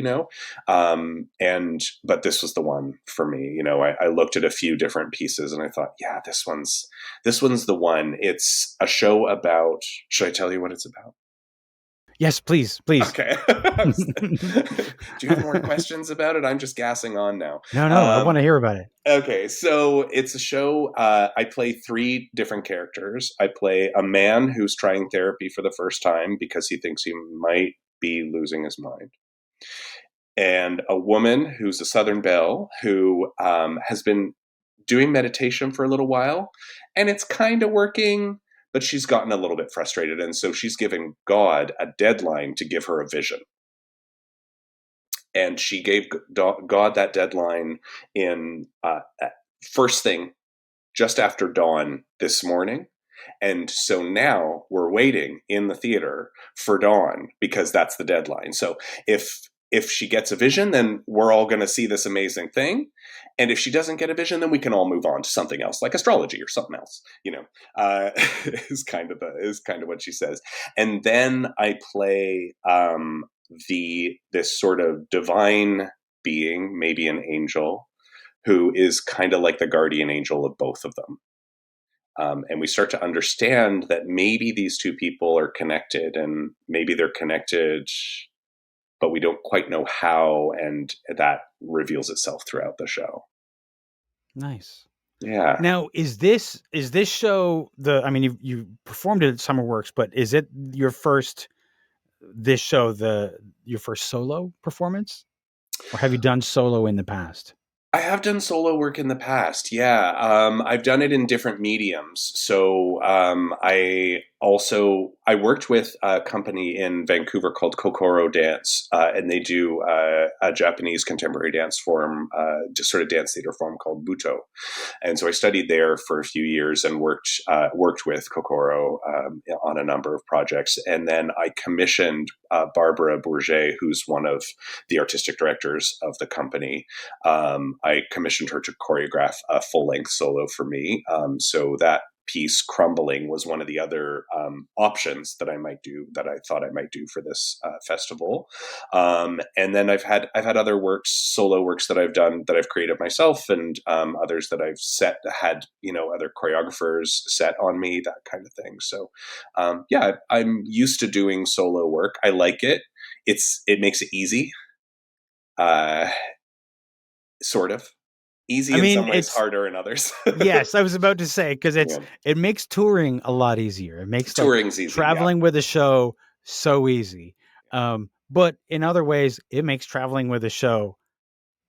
[SPEAKER 2] and but this was the one for me. I looked at a few different pieces and I thought, yeah, this one's the one. It's a show about. Should I tell you what it's about?
[SPEAKER 1] Yes, please, please.
[SPEAKER 2] Okay. Do you have more questions about it? I'm just gassing on now.
[SPEAKER 1] No, I want to hear about it.
[SPEAKER 2] Okay, so it's a show. I play three different characters. I play a man who's trying therapy for the first time because he thinks he might be losing his mind, and a woman who's a Southern belle who has been doing meditation for a little while, and it's kind of working, but she's gotten a little bit frustrated, and so she's giving God a deadline to give her a vision. And she gave God that deadline in first thing, just after dawn this morning. And so now we're waiting in the theater for dawn because that's the deadline. So if she gets a vision, then we're all going to see this amazing thing. And if she doesn't get a vision, then we can all move on to something else, like astrology or something else. Is kind of what she says. And then I play this sort of divine being, maybe an angel, who is kind of like the guardian angel of both of them. And we start to understand that maybe these two people are connected, and maybe they're connected, but we don't quite know how, and that reveals itself throughout the show.
[SPEAKER 1] Nice.
[SPEAKER 2] Yeah.
[SPEAKER 1] Now, is this show you performed it at Summer Works, but is it your first your first solo performance, or have you done solo in the past?
[SPEAKER 2] I have done solo work in the past. Yeah. I've done it in different mediums. So I worked with a company in Vancouver called Kokoro Dance, and they do a Japanese contemporary dance form, just sort of dance theater form called Buto. And so I studied there for a few years and worked with Kokoro on a number of projects. And then I commissioned Barbara Bourget, who's one of the artistic directors of the company. I commissioned her to choreograph a full-length solo for me. So that piece, Crumbling, was one of the other options that I thought I might do for this festival. And then I've had other solo works that I've done that I've created myself, and others that I've had other choreographers set on me, that kind of thing. So yeah, I'm used to doing solo work. I like it. It makes it easy. Sort of easy in some ways, harder in others.
[SPEAKER 1] Yes, I was about to say, because it makes touring a lot easier. It makes touring's easy, traveling with a show so easy. But in other ways, it makes traveling with a show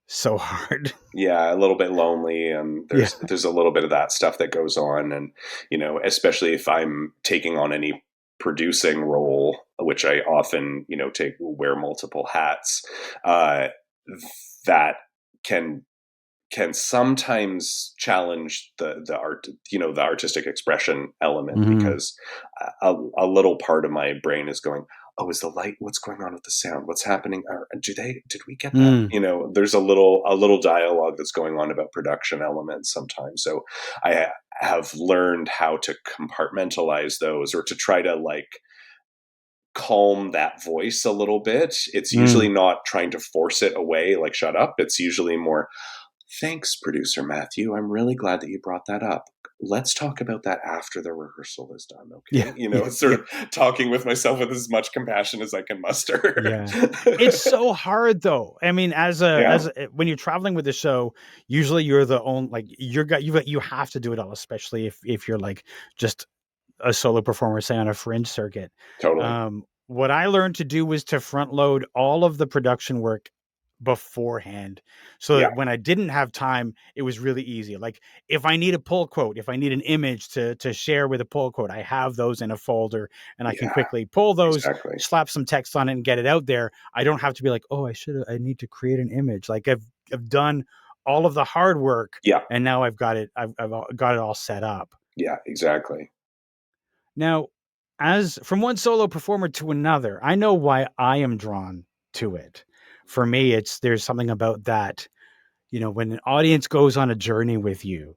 [SPEAKER 1] so hard.
[SPEAKER 2] Yeah, a little bit lonely, and there's a little bit of that stuff that goes on, and especially if I'm taking on any producing role, which I often wear multiple hats, that can sometimes challenge the art, the artistic expression element, because a little part of my brain is going, oh, is the light, what's going on with the sound, what's happening, did we get that? There's a little dialogue that's going on about production elements sometimes. So I have learned how to compartmentalize those, or to try to calm that voice a little bit. It's usually not trying to force it away, like shut up. It's usually more, thanks, producer Matthew. I'm really glad that you brought that up. Let's talk about that after the rehearsal is done. Okay. Of talking with myself with as much compassion as I can muster.
[SPEAKER 1] Yeah. It's so hard though. I mean, when you're traveling with the show, usually you're the only, you have to do it all, especially if you're just a solo performer, say on a fringe circuit.
[SPEAKER 2] Totally.
[SPEAKER 1] What I learned to do was to front load all of the production work beforehand, so that when I didn't have time, it was really easy. Like if I need a pull quote, if I need an image to share with a pull quote, I have those in a folder, and I can quickly pull those, slap some text on it, and get it out there. I don't have to be like, oh, I need to create an image. Like I've done all of the hard work, and now I've got it. I've got it all set up.
[SPEAKER 2] Yeah, exactly.
[SPEAKER 1] Now, as from one solo performer to another, I know why I am drawn to it. For me, there's something about that, when an audience goes on a journey with you,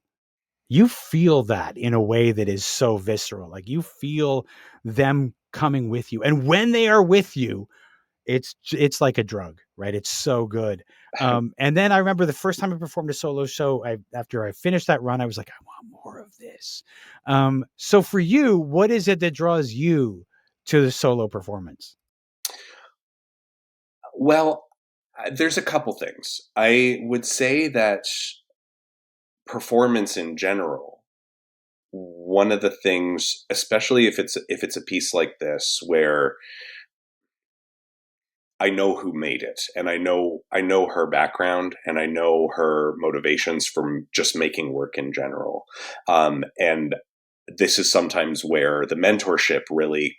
[SPEAKER 1] you feel that in a way that is so visceral. Like you feel them coming with you. And when they are with you, it's like a drug, right? It's so good. And then I remember the first time I performed a solo show, after I finished that run, I was like, I want more of this. So for you, what is it that draws you to the solo performance?
[SPEAKER 2] Well, there's a couple things. I would say that performance in general, one of the things, especially if it's a piece like this where I know who made it, and I know her background, and I know her motivations from just making work in general. And this is sometimes where the mentorship really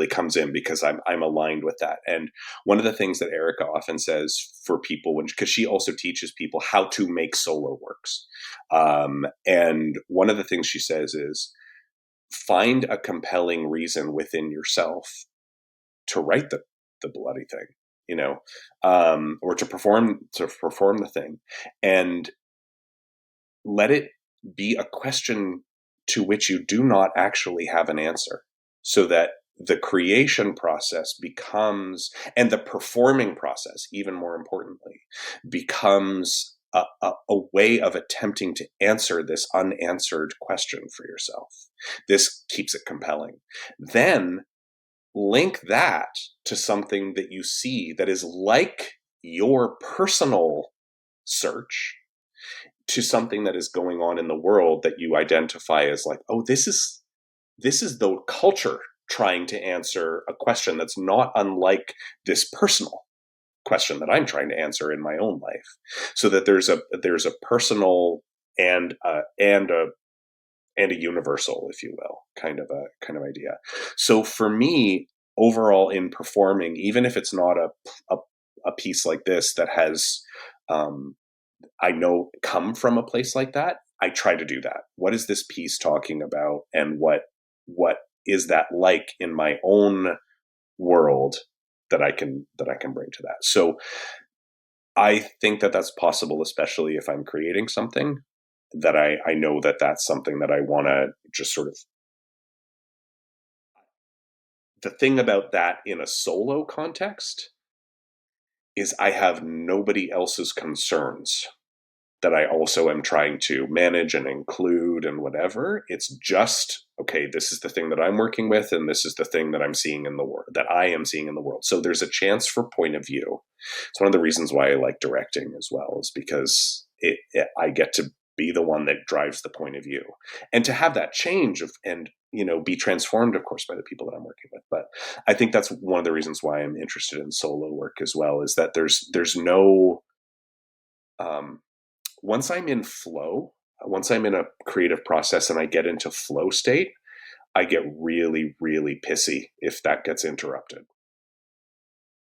[SPEAKER 2] comes in, because I'm aligned with that. And one of the things that Erica often says for people, because she also teaches people how to make solo works, and one of the things she says is find a compelling reason within yourself to write the bloody thing, or to perform the thing, and let it be a question to which you do not actually have an answer, so that the creation process becomes, and the performing process, even more importantly, becomes a way of attempting to answer this unanswered question for yourself. This keeps it compelling. Then link that to something that you see that is like your personal search, to something that is going on in the world that you identify as like, oh, this is the culture trying to answer a question that's not unlike this personal question that I'm trying to answer in my own life. So that there's a personal and a universal, if you will, kind of idea. So for me, overall in performing, even if it's not a piece like this that has, I know, come from a place like that, I try to do that. What is this piece talking about, and what is that like in my own world that I can bring to that? So I think that that's possible, especially if I'm creating something that I know that that's something that I want to just sort of. The thing about that in a solo context is I have nobody else's concerns that I also am trying to manage and include and whatever. It's just, okay, this is the thing that I'm working with, and this is the thing that I'm seeing in the world, that I am seeing in the world. So there's a chance for point of view. It's one of the reasons why I like directing as well, is because I get to be the one that drives the point of view, and to have that change and be transformed, of course, by the people that I'm working with. But I think that's one of the reasons why I'm interested in solo work as well, is that there's no, once I'm in flow, once I'm in a creative process and I get into flow state, I get really, really pissy if that gets interrupted.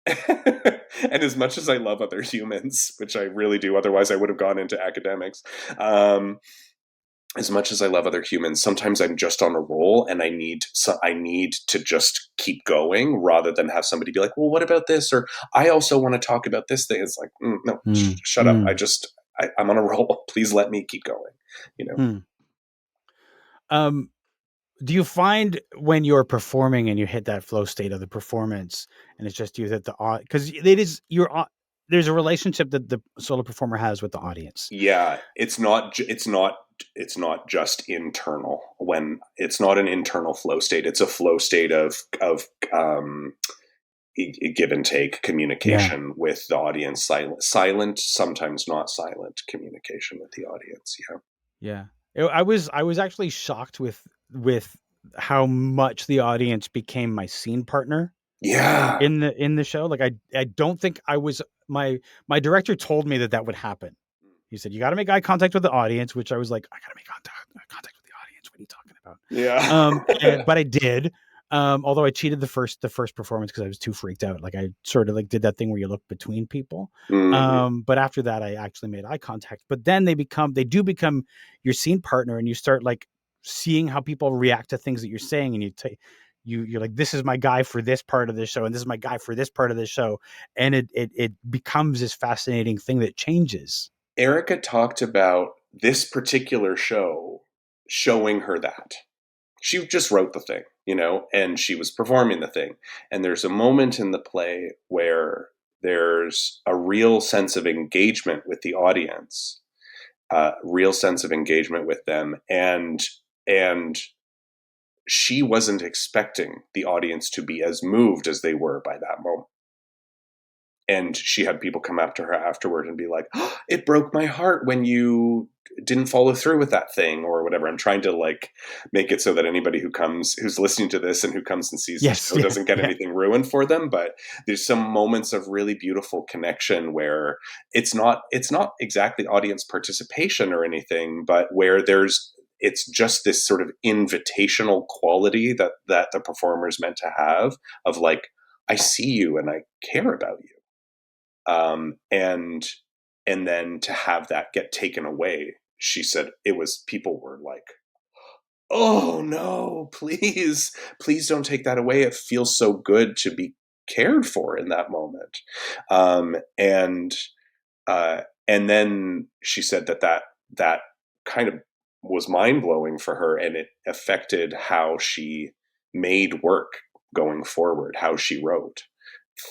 [SPEAKER 2] And as much as I love other humans, which I really do, otherwise I would have gone into academics, as much as I love other humans, sometimes I'm just on a roll, and I need to just keep going, rather than have somebody be like, well, what about this? Or I also want to talk about this thing. It's like, no, shut up. I'm on a roll. Please let me keep going,
[SPEAKER 1] Do you find when you're performing and you hit that flow state of the performance, and it's just you that because it is there's a relationship that the solo performer has with the audience.
[SPEAKER 2] Yeah, it's not just internal. When it's not an internal flow state, it's a flow state of give and take communication with the audience, silent, sometimes not silent communication with the audience.
[SPEAKER 1] Yeah. I was actually shocked with how much the audience became my scene partner
[SPEAKER 2] Yeah.
[SPEAKER 1] in the show. Like I don't think I was my director told me that would happen. He said, you got to make eye contact with the audience, which I was like, I got to make contact with the audience. What are you talking about?
[SPEAKER 2] Yeah.
[SPEAKER 1] But I did. Although I cheated the first performance because I was too freaked out. Like I sort of like did that thing where you look between people.
[SPEAKER 2] Mm-hmm.
[SPEAKER 1] But after that, I actually made eye contact. But then they do become your scene partner, and you start like seeing how people react to things that you're saying, and you you're like, this is my guy for this part of the show, and this is my guy for this part of the show, and it becomes this fascinating thing that changes.
[SPEAKER 2] Erica talked about this particular show showing her that. She just wrote the thing, and she was performing the thing. And there's a moment in the play where there's a real sense of engagement with the audience, real sense of engagement with them. And she wasn't expecting the audience to be as moved as they were by that moment. And she had people come up to her afterward and be like, oh, it broke my heart when you didn't follow through with that thing or whatever. I'm trying to like make it so that anybody who's listening to this and who comes and sees the show doesn't get anything ruined for them. But there's some moments of really beautiful connection where it's not exactly audience participation or anything, but where it's just this sort of invitational quality that the performer's meant to have of like, I see you and I care about you. And then to have that get taken away, she said people were like, oh no, please don't take that away. It feels so good to be cared for in that moment. And then she said that kind of was mind blowing for her, and it affected how she made work going forward, how she wrote,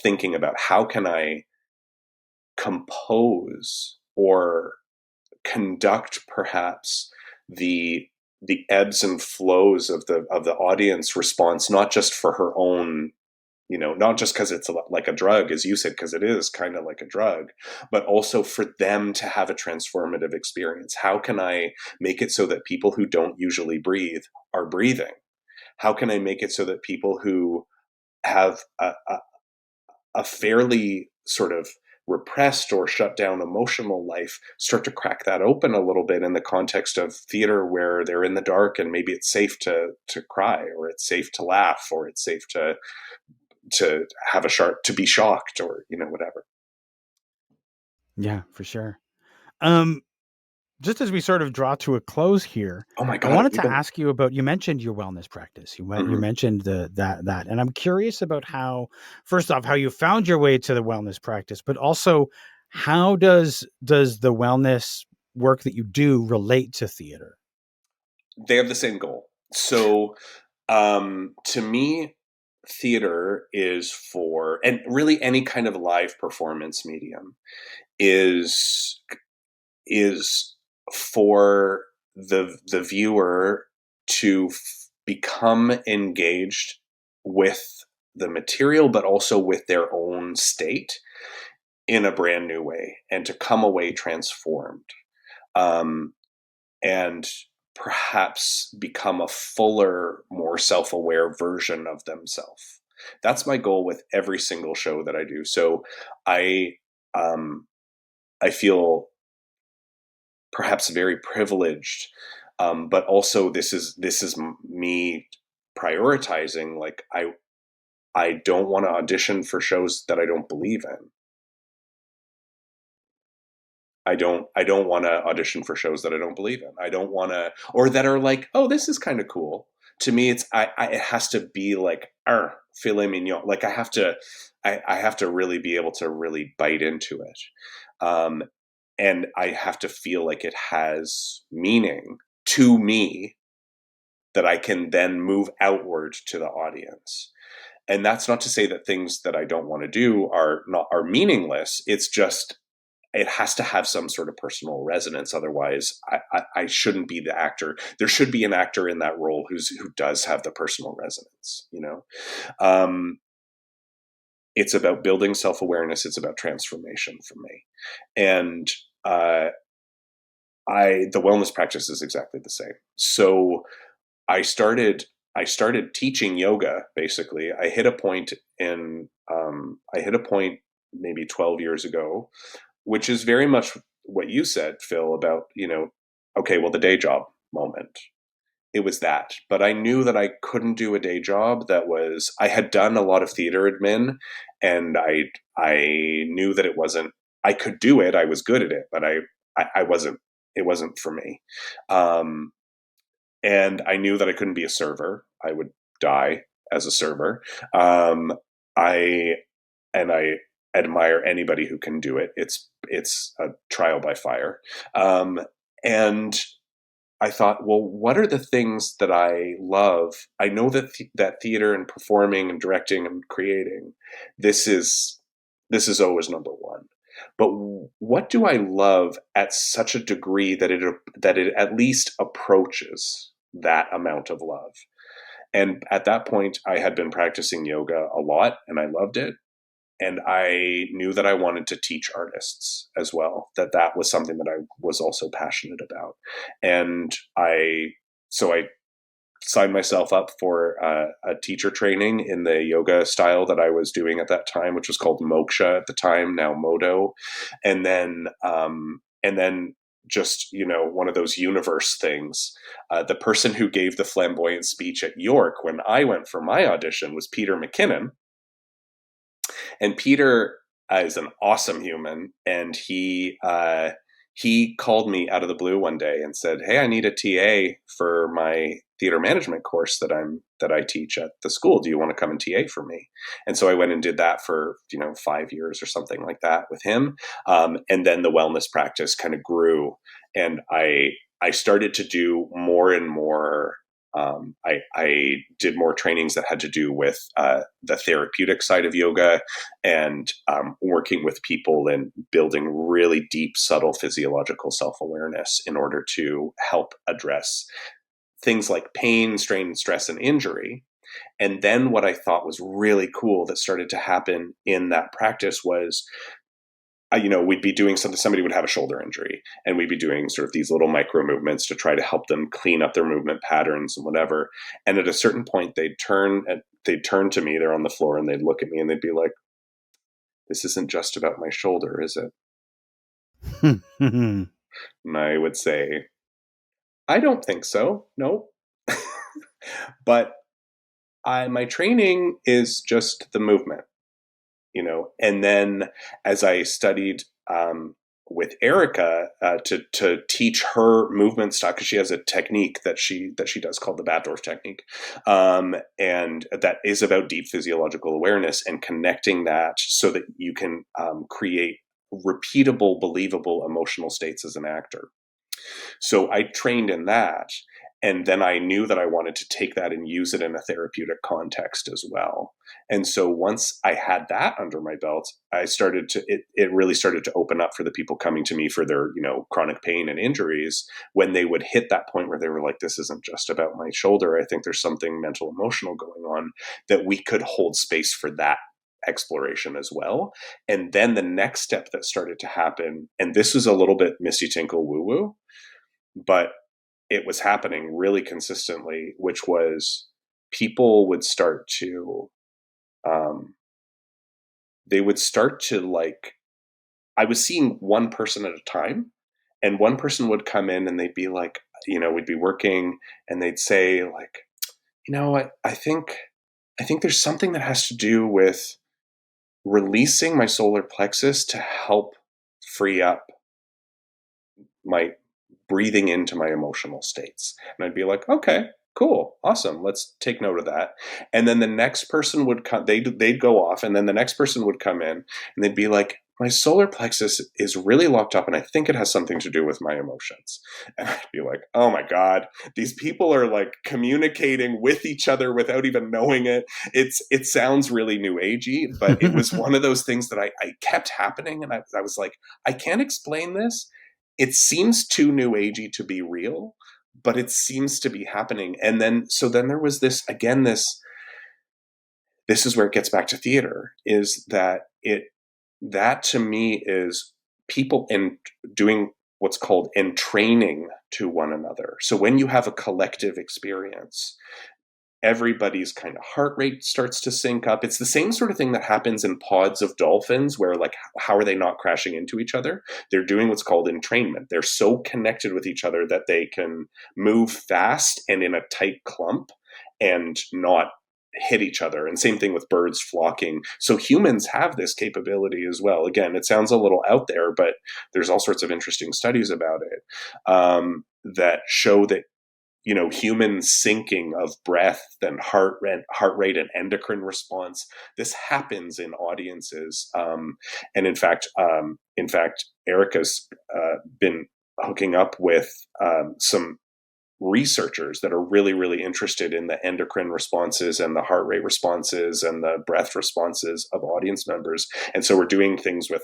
[SPEAKER 2] thinking about how can I compose or conduct perhaps the ebbs and flows of the audience response, not just for her own, not just because it's like a drug, as you said, because it is kind of like a drug, but also for them to have a transformative experience. How can I make it so that people who don't usually breathe are breathing? How can I make it so that people who have a fairly sort of repressed or shut down emotional life start to crack that open a little bit in the context of theater where they're in the dark and maybe it's safe to cry, or it's safe to laugh, or it's safe to have to be shocked, or whatever.
[SPEAKER 1] Yeah, for sure. Just as we sort of draw to a close here,
[SPEAKER 2] Oh my
[SPEAKER 1] I
[SPEAKER 2] God.
[SPEAKER 1] wanted to ask you about, you mentioned your wellness practice. You
[SPEAKER 2] Mm-hmm.
[SPEAKER 1] mentioned that, and I'm curious about how, first off, how you found your way to the wellness practice, but also how does the wellness work that you do relate to theater?
[SPEAKER 2] They have the same goal. So, to me, theater is for, and really any kind of live performance medium is for the viewer to become engaged with the material, but also with their own state in a brand new way, and to come away transformed, and perhaps become a fuller, more self-aware version of themselves. That's my goal with every single show that I do. So I um, I feel perhaps very privileged, but also this is me prioritizing. Like I don't want to audition for shows that I don't believe in. I don't want to audition for shows that I don't believe in. I don't want to, or that are like, oh, this is kind of cool. To me, it has to be like filet mignon. Like I have to really be able to really bite into it. Um, and I have to feel like it has meaning to me that I can then move outward to the audience. And that's not to say that things that I don't want to do are meaningless. It's just it has to have some sort of personal resonance. Otherwise, I shouldn't be the actor. There should be an actor in that role who does have the personal resonance. It's about building self-awareness. It's about transformation for me, and the wellness practice is exactly the same. So I started teaching yoga. Basically, I hit a point maybe 12 years ago, which is very much what you said, Phil, about, okay, well, the day job moment. It was that. But I knew that I couldn't do a day job I had done a lot of theater admin, and I knew that I could do it. I was good at it, but I wasn't, it wasn't for me. And I knew that I couldn't be a server. I would die as a server. I and I admire anybody who can do it. It's a trial by fire. And I thought, well, what are the things that I love? I know that that theater and performing and directing and creating, this is always number one. But what do I love at such a degree that it at least approaches that amount of love? And at that point, I had been practicing yoga a lot, and I loved it. And I knew that I wanted to teach artists as well, that was something that I was also passionate about. And so I signed myself up for a teacher training in the yoga style that I was doing at that time, which was called Moksha at the time, now Modo. And then just, one of those universe things. The person who gave the flamboyant speech at York when I went for my audition was Peter McKinnon. And Peter is an awesome human, and he called me out of the blue one day and said, "Hey, I need a TA for my theater management course that I teach at the school. Do you want to come and TA for me?" And so I went and did that for 5 years or something like that with him. And then the wellness practice kind of grew, and I started to do more and more. I did more trainings that had to do with the therapeutic side of yoga, and working with people and building really deep, subtle physiological self-awareness in order to help address things like pain, strain, stress, and injury. And then what I thought was really cool that started to happen in that practice was, we'd be doing something, somebody would have a shoulder injury, and we'd be doing sort of these little micro movements to try to help them clean up their movement patterns and whatever. And at a certain point, they'd turn to me, they're on the floor, and they'd look at me and they'd be like, "This isn't just about my shoulder, is it?" And I would say, "I don't think so. No." But my training is just the movement. And then as I studied with Erica to teach her movement style, because she has a technique that she does called the Batdorf technique, and that is about deep physiological awareness and connecting that so that you can create repeatable, believable emotional states as an actor. So I trained in that. And then I knew that I wanted to take that and use it in a therapeutic context as well. And so once I had that under my belt, it really started to open up for the people coming to me for their, chronic pain and injuries, when they would hit that point where they were like, "This isn't just about my shoulder. I think there's something mental, emotional going on," that we could hold space for that exploration as well. And then the next step that started to happen, and this was a little bit Misty Tinkle woo-woo, but it was happening really consistently, which was people would start to, I was seeing one person at a time, and one person would come in and they'd be like, we'd be working, and they'd say like, I think there's something that has to do with releasing my solar plexus to help free up my breathing into my emotional states. And I'd be like, "Okay, cool, awesome, let's take note of that." And then the next person would come, they'd go off, and then the next person would come in and they'd be like, "My solar plexus is really locked up, and I think it has something to do with my emotions." And I'd be like, "Oh my God, these people are like communicating with each other without even knowing it." It sounds really new agey, but it was one of those things that I kept happening. And I was like, "I can't explain this. It seems too new agey to be real, but it seems to be happening." And then there was this is where it gets back to theater, is that to me is people in doing what's called entraining to one another. So when you have a collective experience, everybody's kind of heart rate starts to sync up. It's the same sort of thing that happens in pods of dolphins, where like, how are they not crashing into each other? They're doing what's called entrainment. They're so connected with each other that they can move fast and in a tight clump and not hit each other. And same thing with birds flocking. So humans have this capability as well. Again, it sounds a little out there, but there's all sorts of interesting studies about it, that show that human syncing of breath and heart rate and endocrine response. This happens in audiences, and in fact, Erica's been hooking up with some researchers that are really, really interested in the endocrine responses and the heart rate responses and the breath responses of audience members. And so we're doing things with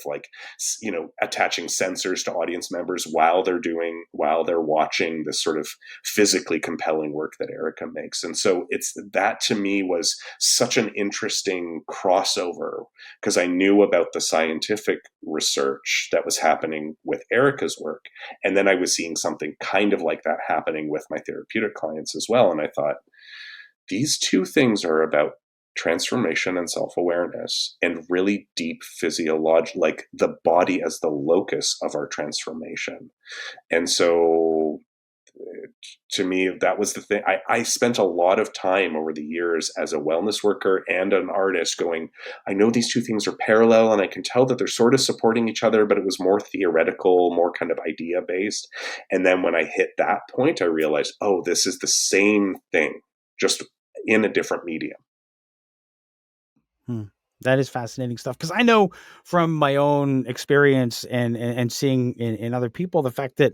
[SPEAKER 2] attaching sensors to audience members while they're watching this sort of physically compelling work that Erica makes. And so that to me was such an interesting crossover, because I knew about the scientific research that was happening with Erica's work. And then I was seeing something kind of like that happening with my therapeutic clients as well. And I thought, these two things are about transformation and self-awareness and really deep physiology, like the body as the locus of our transformation. And so to me, that was the thing. I spent a lot of time over the years as a wellness worker and an artist going, I know these two things are parallel and I can tell that they're sort of supporting each other, but it was more theoretical, more kind of idea based. And then when I hit that point, I realized, oh, this is the same thing, just in a different medium.
[SPEAKER 1] That is fascinating stuff, because I know from my own experience and seeing in other people, the fact that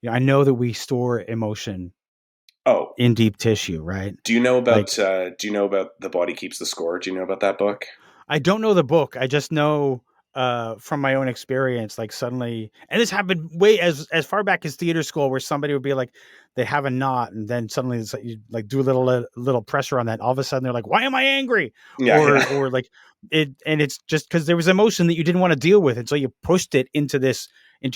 [SPEAKER 1] I know that we store emotion in deep tissue, right?
[SPEAKER 2] Do you know about The Body Keeps the Score? Do you know about that book?
[SPEAKER 1] I don't know the book. I just know from my own experience, like suddenly, and this happened way as far back as theater school, where somebody would be like, they have a knot, and then suddenly it's like, you like do a little pressure on that. All of a sudden they're like, why am I angry? Or like it, and it's just because there was emotion that you didn't want to deal with. And so you pushed it into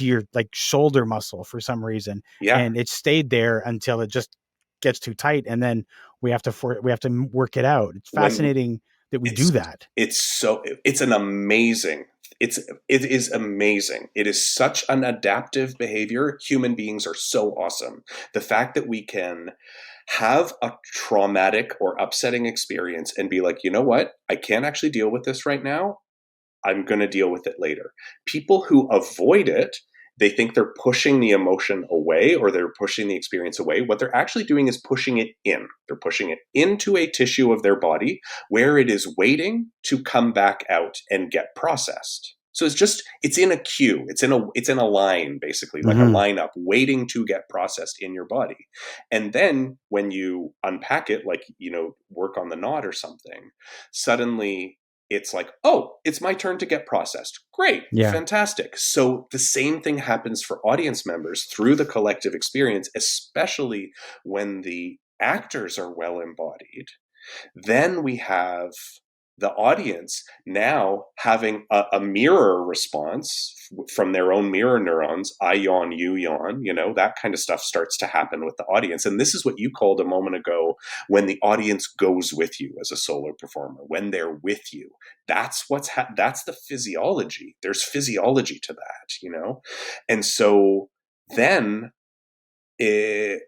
[SPEAKER 1] your like shoulder muscle for some reason.
[SPEAKER 2] Yeah.
[SPEAKER 1] And it stayed there until it just gets too tight. And then we have to work it out. It's fascinating that we do that. It
[SPEAKER 2] is amazing. It is such an adaptive behavior. Human beings are so awesome. The fact that we can have a traumatic or upsetting experience and be like, you know what? I can't actually deal with this right now. I'm going to deal with it later. People who avoid it, they think they're pushing the emotion away or they're pushing the experience away. What they're actually doing is pushing it in. They're pushing it into a tissue of their body where it is waiting to come back out and get processed. So it's in a queue. It's in a line, basically, like a lineup waiting to get processed in your body. And then when you unpack it, like, work on the knot or something, suddenly it's like, oh, it's my turn to get processed. Great. Yeah. Fantastic. So the same thing happens for audience members through the collective experience, especially when the actors are well embodied. Then we have the audience now having a mirror response from their own mirror neurons. I yawn, you yawn, that kind of stuff starts to happen with the audience. And this is what you called a moment ago, when the audience goes with you as a solo performer, when they're with you. That's that's the physiology. There's physiology to that, And so then in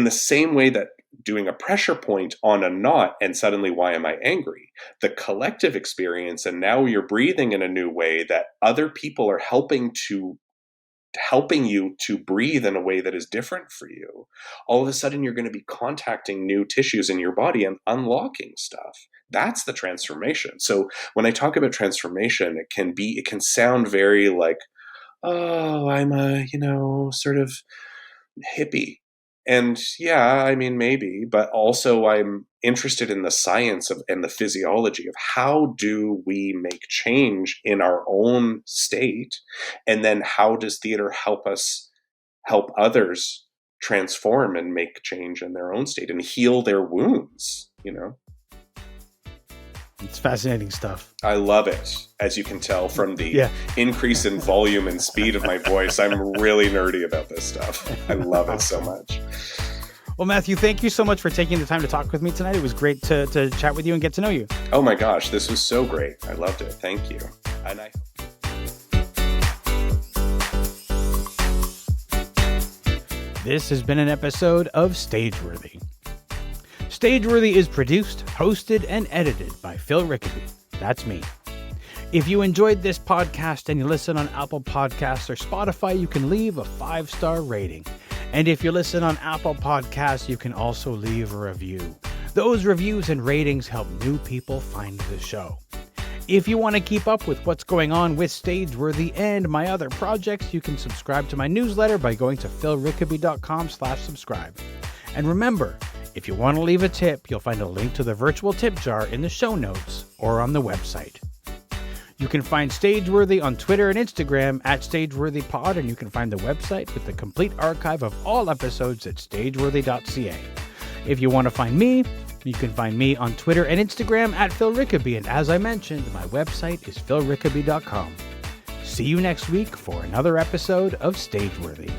[SPEAKER 2] the same way that doing a pressure point on a knot and suddenly, why am I angry? The collective experience, and now you're breathing in a new way that other people are helping you to breathe in a way that is different for you. All of a sudden, you're going to be contacting new tissues in your body and unlocking stuff. That's the transformation. So when I talk about transformation, it can sound very like, oh, I'm a, sort of hippie. And yeah, I mean, maybe, but also I'm interested in the science and the physiology of how do we make change in our own state? And then how does theater help us help others transform and make change in their own state and heal their wounds,
[SPEAKER 1] It's fascinating stuff.
[SPEAKER 2] I love it. As you can tell from the increase in volume and speed of my voice, I'm really nerdy about this stuff. I love it so much.
[SPEAKER 1] Well, Matthew, thank you so much for taking the time to talk with me tonight. It was great to chat with you and get to know you.
[SPEAKER 2] Oh my gosh, this was so great. I loved it. Thank you. And
[SPEAKER 1] This has been an episode of Stageworthy. Stageworthy is produced, hosted, and edited by Phil Rickaby. That's me. If you enjoyed this podcast and you listen on Apple Podcasts or Spotify, you can leave a 5-star rating. And if you listen on Apple Podcasts, you can also leave a review. Those reviews and ratings help new people find the show. If you want to keep up with what's going on with Stageworthy and my other projects, you can subscribe to my newsletter by going to philrickaby.com/subscribe. And remember, if you want to leave a tip, you'll find a link to the virtual tip jar in the show notes or on the website. You can find Stageworthy on Twitter and Instagram at StageworthyPod, and you can find the website with the complete archive of all episodes at stageworthy.ca. If you want to find me, you can find me on Twitter and Instagram at Phil Rickaby, and as I mentioned, my website is philrickaby.com. See you next week for another episode of Stageworthy.